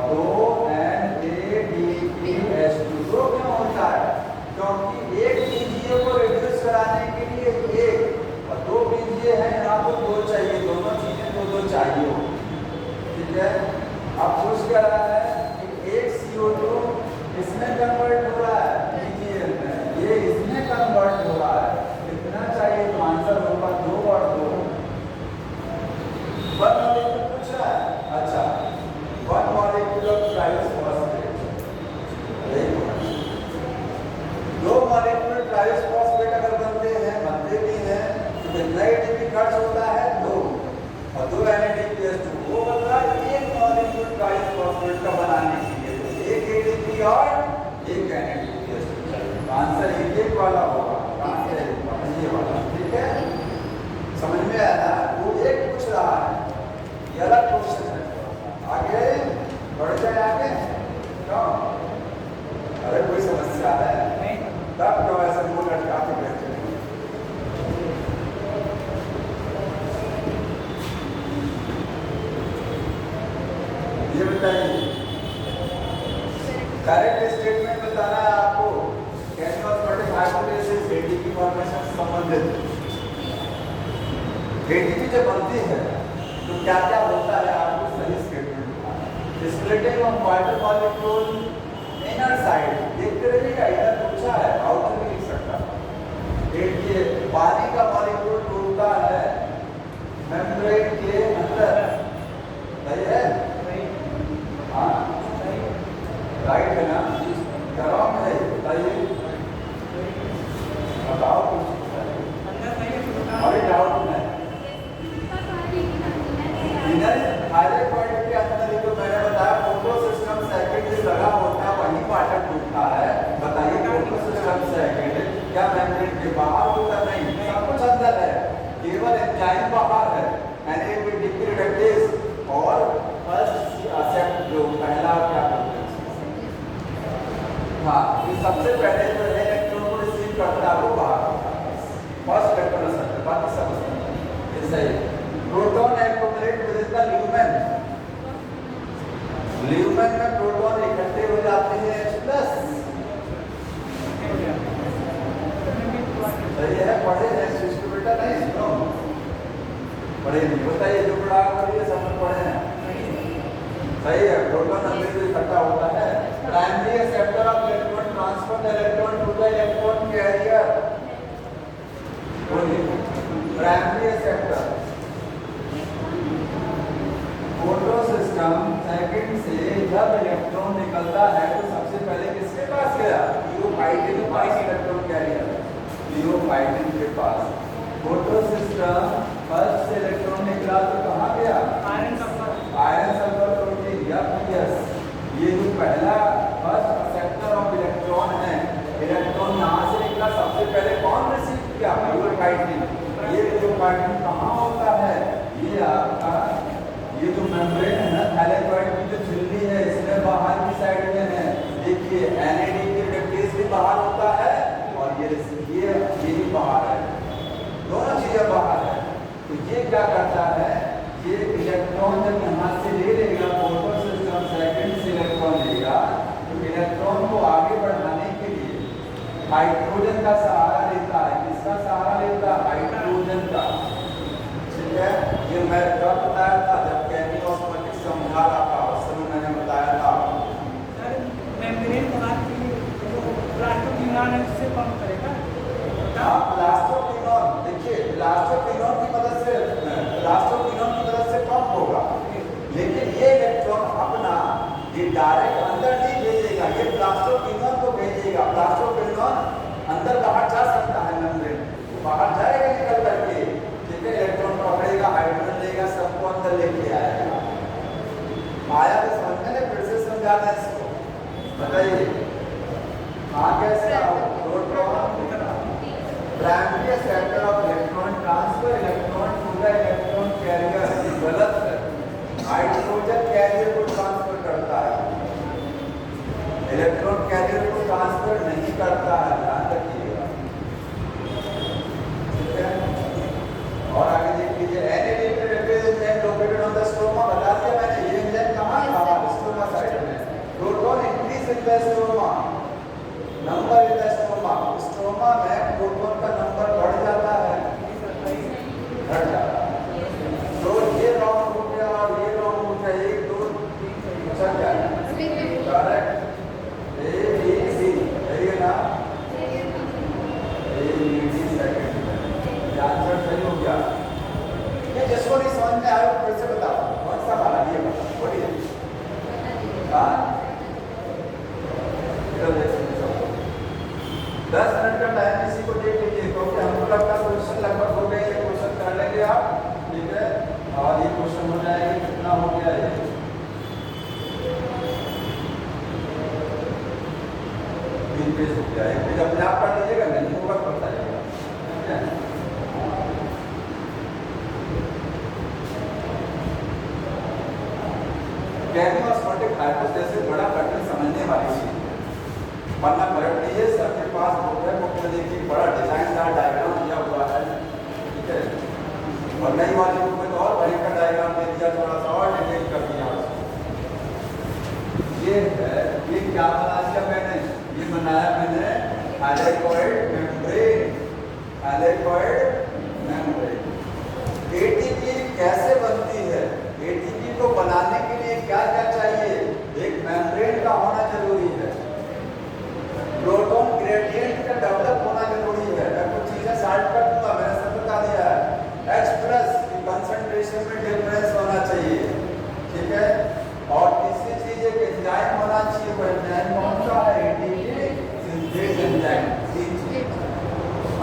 [SPEAKER 1] 2 NADPH2। 2 क्यों होता है? क्योंकि एक PgA को रिड्यूस कराने के लिए एक और 2 PgA है, यहाँ तो 2 चाहिए, दोनों चीजें 2 चाहिए। ठीक है, अब पूछ क्या रहा है कि एक CO2 इसमें कन्वर्ट हो रहा है PgL में, ये इसमें कन्वर्ट हो रहा है, कितना चाहिए? तो आंसर होगा 2 और 2। 1 मॉलिक्यूल पूछ रहा है। अच्छा, 1 मॉलिक्यूल ऑफ ट्रायोसफॉस्फेट, 2 मॉलिक्यूल ट्रायोसफॉस्फेट अगर बनते भी हैं तो कितना ATP खर्च होता है? 2 और 2 NADPH2। वो बन रहा है 1 मॉलिक्यूल ट्रायोसफॉस्फेट का बनाने के लिए, तो 1 ATP और 1 NADPH2। आंसर एक वाला होगा, ये वाला। ठीक है, समझ में आया? वो एक पूछ रहा है, ये अलग क्वेश्चन है। आगे बढ़ जाए, आगे क्यों? अरे कोई समस्या है तब क्यों ऐसा मुंह लटका के बैठे? ये बताइए, करेक्ट स्टेटमेंट बताना है आपको। कैनोस्मोटिक हाइपोथेसिस ATP फॉर्मेशन से संबंधित। ATP जब बनती है तो क्या क्या होता है, आपको सही स्टेटमेंट बताना है। Splitting of water molecule inner side, देखते रहिएगा, इधर पूछा है, आउटर भी लिख सकता। देखिए, पानी का मॉलिक्यूल टूटता है मेम्ब्रेन के अंदर, सही है? हाँ, राइट है ना? क्या रॉन्ग है? बताइए। पहले जो है इलेक्ट्रॉन को रिसीव करता है वो बाहर होता है, फर्स्ट इलेक्ट्रॉन सर्कल, बाकी सब ये सही है। Proton accumulate with in the lumen, lumen में प्रोटॉन इकट्ठे हो जाते हैं H+, सही है। पढ़े हैं सिस्टम बेटा? नहीं सुनो, पढ़े नहीं, बताइए जो पढ़ा करिए सब में पढ़े हैं, सही है। प्रोटॉन अंदर से इकट्ठा होता है। Primary acceptor of electron transfer the electron to the electron carrier, बोलिए primary acceptor. Photosystem second से जब इलेक्ट्रॉन निकलता है तो सबसे पहले किसके पास गया? यूरोफाइटिन के पास इलेक्ट्रॉन कैरियर, यूरोफाइटिन के पास। फोटो सिस्टम फर्स्ट से इलेक्ट्रॉन निकला तो कहाँ गया? Iron sulphur protein, yes. ये जो पहला फर्स्ट एक्सेप्टर ऑफ इलेक्ट्रॉन है, इलेक्ट्रॉन यहाँ से निकला, सबसे पहले कौन रिसीव किया? यूरोफाइटिन। ये यूरोफाइटिन कहाँ होता है? ये आपका ये जो मेम्ब्रेन है ना थैलेकॉइड की जो झिल्ली है, इसमें बाहर की साइड में है, देखिए NAD की रिडक्टेज भी बाहर होता है और ये भी बाहर है, दोनों चीजें बाहर है। तो ये क्या करता है, ये इलेक्ट्रॉन जब यहाँ से ले लेगा, फोटो सिस्टम सेकंड से इलेक्ट्रॉन लेगा, तो इलेक्ट्रॉन को आगे बढ़ाने के लिए हाइड्रोजन का सहारा लेता है। किसका सहारा लेता है? हाइड्रोजन का, ठीक है। ये मैं कब बताया था? जब केमियोस्मैटिक्स समझा रहा था उस समय मैंने बताया था।
[SPEAKER 2] मेम्ब्रेन बना के प्लास्टोक्विनोन है उससे पंप करेगा।
[SPEAKER 1] हाँ, प्लास्टोक्विनोन, देखिए प्लास्टोक्विनोन की मदद से पंप होगा, लेकिन ये इलेक्ट्रॉन अपना ये डायरेक्ट अंदर नहीं भेजेगा, ये प्लास्टोक्विनोन को भेजेगा। प्लास्टोक्विनोन अंदर बाहर जा सकता है, मेम्ब्रेन बाहर जाएगा निकल करके, ठीक है। इलेक्ट्रॉन पकड़ेगा, हाइड्रोजन लेगा, सबको अंदर लेके आएगा। आया तो समझ में? फिर से समझाना है इसको, बताइए कैसे proton primary acceptor of electron transfer electron to the electron carrier, ये गलत है। हाइड्रोजन कैरियर को ट्रांसफर करता है, इलेक्ट्रॉन कैरियर को ट्रांसफर नहीं करता है, ध्यान रखिएगा, ठीक है। और आगे देख लीजिए NAD representation located on the stroma, बता दिया मैंने, ये एंजाइम कहाँ था? स्ट्रोमा साइड में। Proton increase in the stroma, number in the stroma, stroma में प्रोटॉन का नंबर बढ़ जाता है, घट जाता है। तो ये रॉन्ग हो गया और ये रॉन्ग हो गया, 1 2 3 सब क्या है? करेक्ट, A B C, सही है ना? A B C सेकंड में आंसर सही हो गया। ये जिसको नहीं समझ में आया फिर से बताओ, कौन सा वाला ये बताओ, बोलिए। हाँ, 10 मिनट का टाइम किसी को देख लीजिए, क्योंकि हमको लगता है क्वेश्चन लगभग हो गए, ये क्वेश्चन कर लेंगे आप, ठीक है। और ये क्वेश्चन हो जाएगा, कितना हो गया ये? 3 पेज हो गया, 1 पेज अपने आप पढ़ लीजिएगा, नहीं होगा तो बताइएगा, ठीक है। केमियोस्मैटिक हाइपोथेसिस बड़ा कठिन समझने वाली चीज है, वरना पलट लीजिए, सबके पास बुक है, बुक में देखिए बड़ा डिजाइनदार डायग्राम दिया हुआ है, ठीक है। और नई वाली बुक में तो और बड़ी का डायग्राम दे दिया, थोड़ा सा और डिटेल कर दिया उसको। ये है, ये क्या बना दिया मैंने? ये बनाया मैंने thylakoid membrane, thylakoid membrane. ATP कैसे बनती है? ATP को बनाने के लिए क्या क्या चाहिए? एक मेम्ब्रेन का होना जरूरी है, प्रोटॉन ग्रेडियंट का डेवलप होना जरूरी है। मैं कुछ चीजें साइड कर दूंगा, मैंने सब बता दिया है। H+ की कंसंट्रेशन में डिफरेंस होना चाहिए, ठीक है। और तीसरी चीज एक एंजाइम होना चाहिए, वो एंजाइम कौन सा है? ATP synthase enzyme. 3 चीज,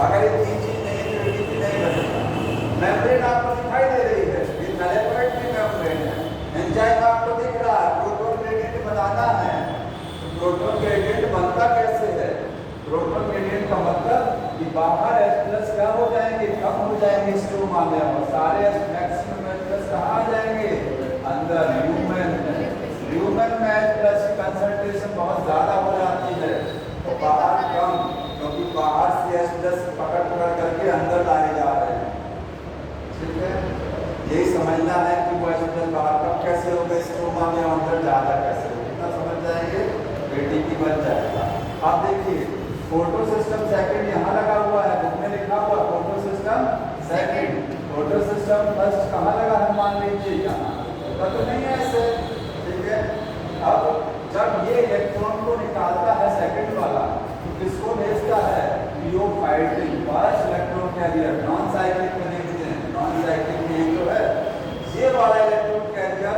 [SPEAKER 1] अगर ये 3 चीज नहीं है तो ATP नहीं बनेगा। मेम्ब्रेन आपको दिखाई दे रही है, ये थैलेकॉइड की मेम्ब्रेन है। एंजाइम आपको दिख रहा है, प्रोटॉन ग्रेडियंट बनाना है। प्रोटॉन ग्रेडियंट बनता कैसे है? प्रोटॉन ग्रेडियंट का मतलब कि बाहर H+ क्या हो जाएंगे? कम हो जाएंगे स्ट्रोमा में, और सारे मैक्सिमम H+ कहाँ आ जाएंगे? अंदर ल्यूमेन में। ल्यूमेन में H+ की कंसंट्रेशन बहुत ज्यादा हो जाती है, तो बाहर इलेक्ट्रॉन क्योंकि बाहर से H+ पकड़ करके अंदर लाए जा रहे हैं। ठीक है, यही समझना है कि वो H+ बाहर कब कैसे होगा, स्ट्रोमा में अंदर ज़्यादा कैसे होगा, इतना समझ जाएंगे ATP बन जाएगा। आप देखिए फोटो सिस्टम सेकंड यहाँ लगा हुआ है, बुक में लिखा हुआ photo system second, photo system first कहाँ लगा है मान लीजिए यहाँ, तो नहीं है ऐसे। ठीक है, अब जब ये इलेक्ट्रॉन को निकालता है सेकंड वाला तो किसको भेजता है, PO fighting first electron carrier, non cyclic में देखते हैं, नॉन साइक्लिक में जो है ये वाला इलेक्ट्रॉन कैरियर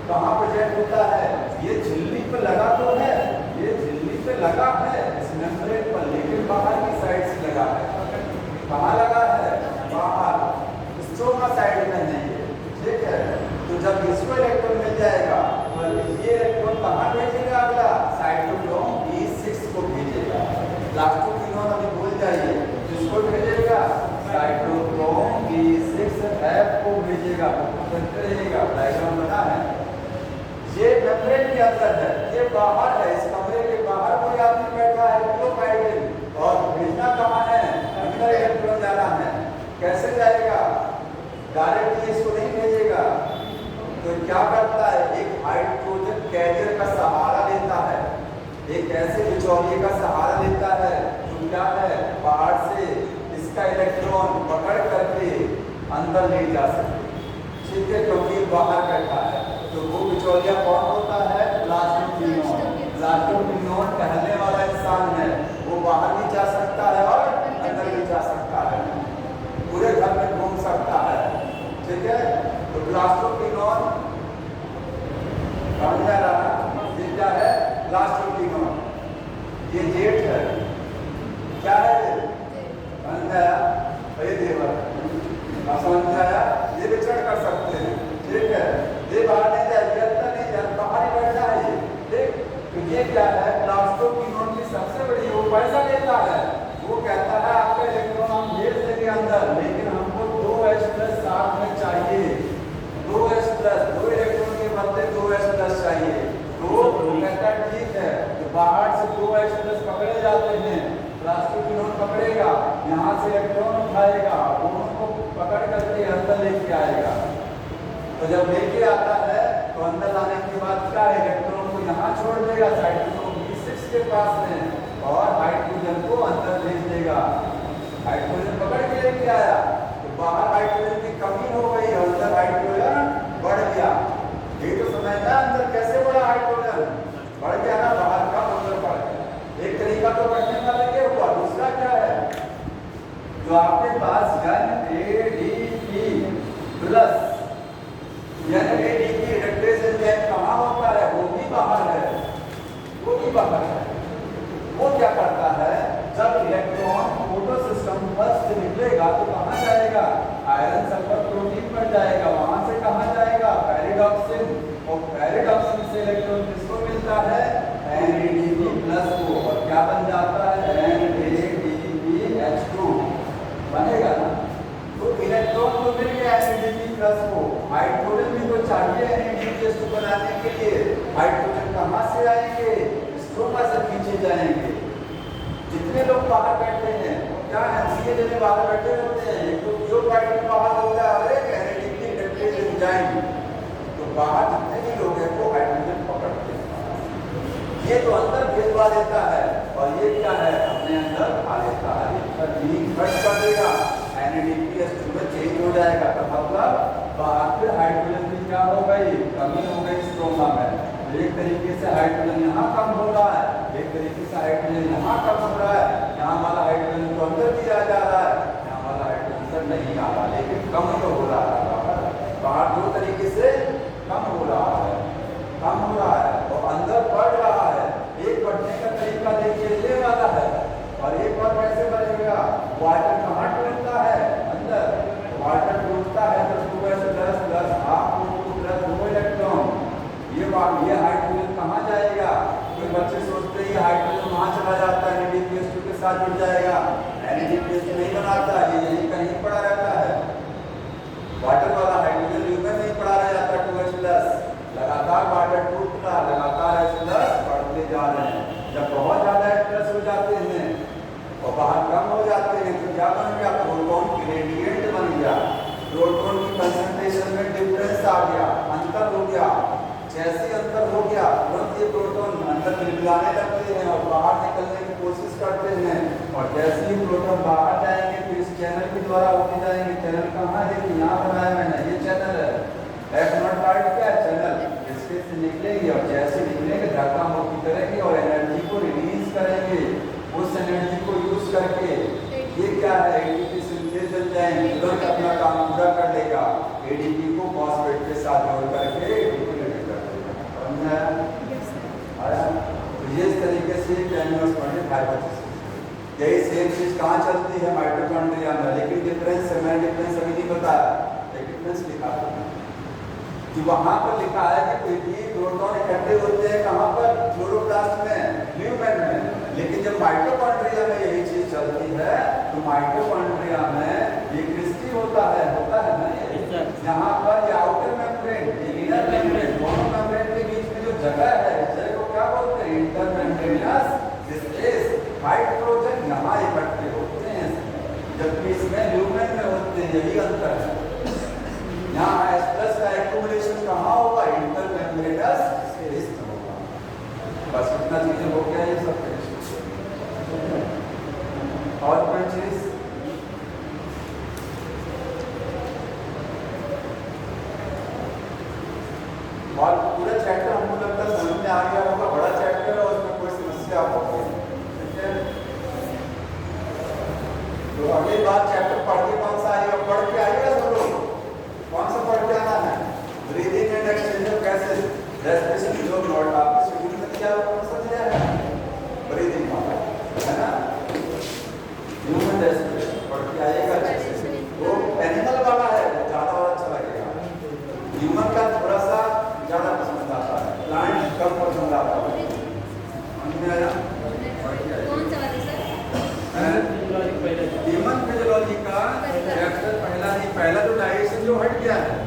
[SPEAKER 1] कहाँ प्रेजेंट होता है, ये झिल्ली पे लगा तो है, ये झिल्ली पे लगा है इस मेम्ब्रेन पर, लेकिन बाहर की साइड से लगा है। कहाँ लगा है, बाहर, स्ट्रोमा साइड में नहीं है। ठीक है, तो जब इसको इलेक्ट्रॉन मिल जाएगा तो ये इलेक्ट्रॉन कहाँ भेजेगा, अगला साइटोक्रोम B6 को भेजेगा। प्लास्टोक्विनोन अभी भूल जाइए, किसको भेजेगा, साइटोक्रोम B6F को भेजेगा। रहिएगा डायग्राम बना है, ये मेम्ब्रेन के अंदर है, ये बाहर है, इस कमरे के बाहर कोई आदमी बैठा है क्लोरोफाइल, और भेजना कहाँ है, अंदर इलेक्ट्रॉन जाना है। कैसे जाएगा, डायरेक्टली इसको नहीं भेजेगा, तो क्या करता है, एक हाइड्रोजन कैरियर का सहारा लेता है, एक ऐसे बिचौलिए का सहारा लेता है जो क्या है, बाहर से इसका इलेक्ट्रॉन पकड़ करके अंदर ले जा सके। ठीक है, क्योंकि बाहर बैठा है, तो वो बिचौलिया कौन होता है, प्लास्टोक्विनोन। प्लास्टोक्विनोन टहलने वाला इंसान है, वो बाहर भी जा सकता है और अंदर भी जा सकता है, पूरे घर में घूम सकता है। ठीक है, तो प्लास्टोक्विनोन समझ में आ रहा, ये क्या है, प्लास्टोक्विनोन, ये जेट है, क्या है ये, समझ में आया, ये देवर, समझ में आया, ये विचरण कर सकते हैं। ठीक है, ये बाहर नहीं जाएगा, अंदर नहीं जाए, बाहर ही बैठा है ये। ठीक, तो ये क्या है, प्लास्टोक्विनोन की सबसे बड़ी, वो पैसा लेता है, वो कहता है आपका इलेक्ट्रॉन हम भेज देंगे अंदर, लेकिन हमको 2H+ साथ में चाहिए, 2H+, 2 इलेक्ट्रॉन के बदले 2H+ चाहिए। तो कहता है ठीक है, तो बाहर से 2H+ पकड़े जाते हैं, प्लास्टोक्विनोन पकड़ेगा, यहाँ से इलेक्ट्रॉन उठाएगा, उनको पकड़ करके अंदर लेके आएगा। तो जब लेके आता है तो अंदर लाने के बाद क्या, इलेक्ट्रॉन को यहाँ छोड़ देगा साइटोक्रोम B6 के पास में, और हाइड्रोजन को अंदर भेज देगा। हाइड्रोजन पकड़ के लेके आया, तो बाहर हाइड्रोजन की कमी हो गई, अंदर हाइड्रोजन बढ़ गया। ये तो समझना, अंदर कैसे बढ़ा हाइड्रोजन, बढ़ गया ना, बाहर का अंदर बढ़ गया। एक तरीका तो बढ़ने का लगे हुआ, दूसरा क्या है, जो आपके पास NADP+, NADP रिडक्टेज एंजाइम कहाँ होता है, वो भी बाहर है, वो भी बाहर है। वो क्या करता है, जब इलेक्ट्रॉन फोटो सिस्टम फर्स्ट निकलेगा तो कहाँ जाएगा, आयरन सल्फर प्रोटीन पर जाएगा, वहां से कहाँ जाएगा, पैरिडॉक्सिन, और पैरिडॉक्सिन से इलेक्ट्रॉन किसको मिलता है, NADP+ को, और क्या बन जाता है, NADPH2 बनेगा ना। तो इलेक्ट्रॉन तो मिल गया NADP+ को, हाइड्रोजन भी तो चाहिए NADPH2 बनाने के लिए, हाइड्रोजन कहाँ से आएंगे, स्ट्रोमा से खींचे जाएंगे। जितने लोग बाहर बैठे हैं क्या है, सीधे जने बाहर बैठे होते हैं, एक तो जो पार्टी बाहर होता है, और एक NADP रिडक्टेज एंजाइम, तो बाहर जितने भी लोग हैं वो हाइड्रोजन पकड़ते हैं, ये तो अंदर भेजवा देता है, और ये क्या है, अपने अंदर खा लेता है, इसका लिंक कट कर देगा, NADPH2 में चेंज हो जाएगा, तो मतलब बाहर फिर हाइड्रोजन की क्या हो गई, कमी हो गई स्ट्रोमा में। एक तरीके से हाइड्रोजन यहाँ कम हो रहा है, एक तरीके से हाइड्रोजन यहाँ कम हो रहा है, यहाँ वाला हाइड्रोजन तो अंदर भी आ जा रहा है, यहाँ वाला हाइड्रोजन अंदर नहीं आ रहा, लेकिन कम तो हो रहा है, बाहर दो तरीके से कम हो रहा है, कम हो रहा है, और अंदर बढ़ रहा है। एक बढ़ने का तरीका देखिए ये वाला है, और एक और कैसे बढ़ेगा, वाटर कहाँ टूटता है, अंदर वाटर टूटता है तो 2H+ हाफ प्लस 2 इलेक्ट्रॉन, ये हाइड्रोजन कहाँ जाएगा, कोई बच्चे सोचते हैं हाइड्रोजन वहाँ चला जाता है, NADPH2 के साथ जुड़ जाएगा, NADPH2 नहीं बनाता, ये यहीं कहीं पड़ा रहता है, वाटर वाला हाइड्रोजन ल्यूमेन नहीं पड़ा रह जाता 2H+, लगातार वाटर टूटता, लगातार H+ बढ़ते जा रहे हैं। जब बहुत ज्यादा H+ हो जाते हैं और बाहर कम हो जाते हैं तो क्या बन गया, प्रोटॉन ग्रेडियंट बन गया, प्रोटॉन की कंसंट्रेशन में डिफरेंस आ गया, अंतर हो गया। जैसे अंतर हो गया तुरंत ये प्रोटॉन अंदर मिलाने लगते हैं और बाहर निकलने की कोशिश करते हैं, और जैसे ही प्रोटॉन बाहर जाएंगे तो इस चैनल के द्वारा होते जाएंगे। चैनल कहाँ है कि यहाँ बनाया मैंने, ये चैनल है F0 पार्ट क्या है, चैनल, इसके से निकलेंगे और जैसे निकलेंगे धक्का मुक्की करेंगे और एनर्जी को रिलीज करेंगे। उस एनर्जी को यूज करके ये क्या है, एडीपी सिंथेस बन जाएंगे, तुरंत अपना काम पूरा कर लेगा, एडीपी को फॉस्फेट के साथ जोड़ करके एडीपी रेडी कर देगा। समझ में आया? तो ये इस तरीके से कैन्योस्पर्मिक हाइपोथेसिस, यही सेम चीज कहाँ चलती है, माइटोकॉन्ड्रिया में, लेकिन डिफरेंस है, मैंने डिफरेंस अभी नहीं बताया, एक डिफरेंस लिखा था कि वहां पर लिखा है कि ये प्रोटॉन इकट्ठे होते हैं कहाँ पर, क्लोरोप्लास्ट में, ल्यूमेन में, लेकिन जब माइटोकॉन्ड्रिया में यही चीज चलती है तो माइटोकॉन्ड्रिया में ये क्रिस्टल होता है ना ये, यहाँ पर ये आउटर मेम्ब्रेन, ये इनर मेम्ब्रेन, दोनों मेम्ब्रेन के बीच में जो जगह है, इस जगह को क्या बोलते हैं, इंटरमेम्ब्रेनस स्पेस, हाइड्रोजन यहाँ इकट्ठे होते हैं, जबकि इसमें ल्यूमेन में होते हैं, यही अंतर है। यहाँ H+ का एक्यूमुलेशन कहाँ होगा, इंटरमेम्ब्रेनस स्पेस में होगा। बस इतना चीजें हो गया, ये सब और कोई चीज और पूरा चैप्टर हमको लगता है समझ में आ गया होगा, बड़ा चैप्टर है, उसमें कोई समस्या होगी, ठीक है। तो अगली बार चैप्टर पढ़ के कौन सा आएगा, पढ़ के आएगा सब लोग, कौन सा पढ़ के आना है, breathing and exchange of gases, respiration जो नोट आपके शेड्यूल में दिया है कौन सा दिया है, ब्रीदिंग वाला है ना, ह्यूमन रेस्पिरेशन पढ़ के आएगा अच्छे से। वो एनिमल वाला है, ज्यादा और अच्छा लगेगा, ह्यूमन का थोड़ा सा ज्यादा पसंद आता है, प्लांट कम पसंद आता है, समझ में आया?
[SPEAKER 3] कौन सा वाला सर?
[SPEAKER 1] ह्यूमन फिजियोलॉजी का चैप्टर पहला नहीं, पहला तो डाइजेशन जो हट गया है,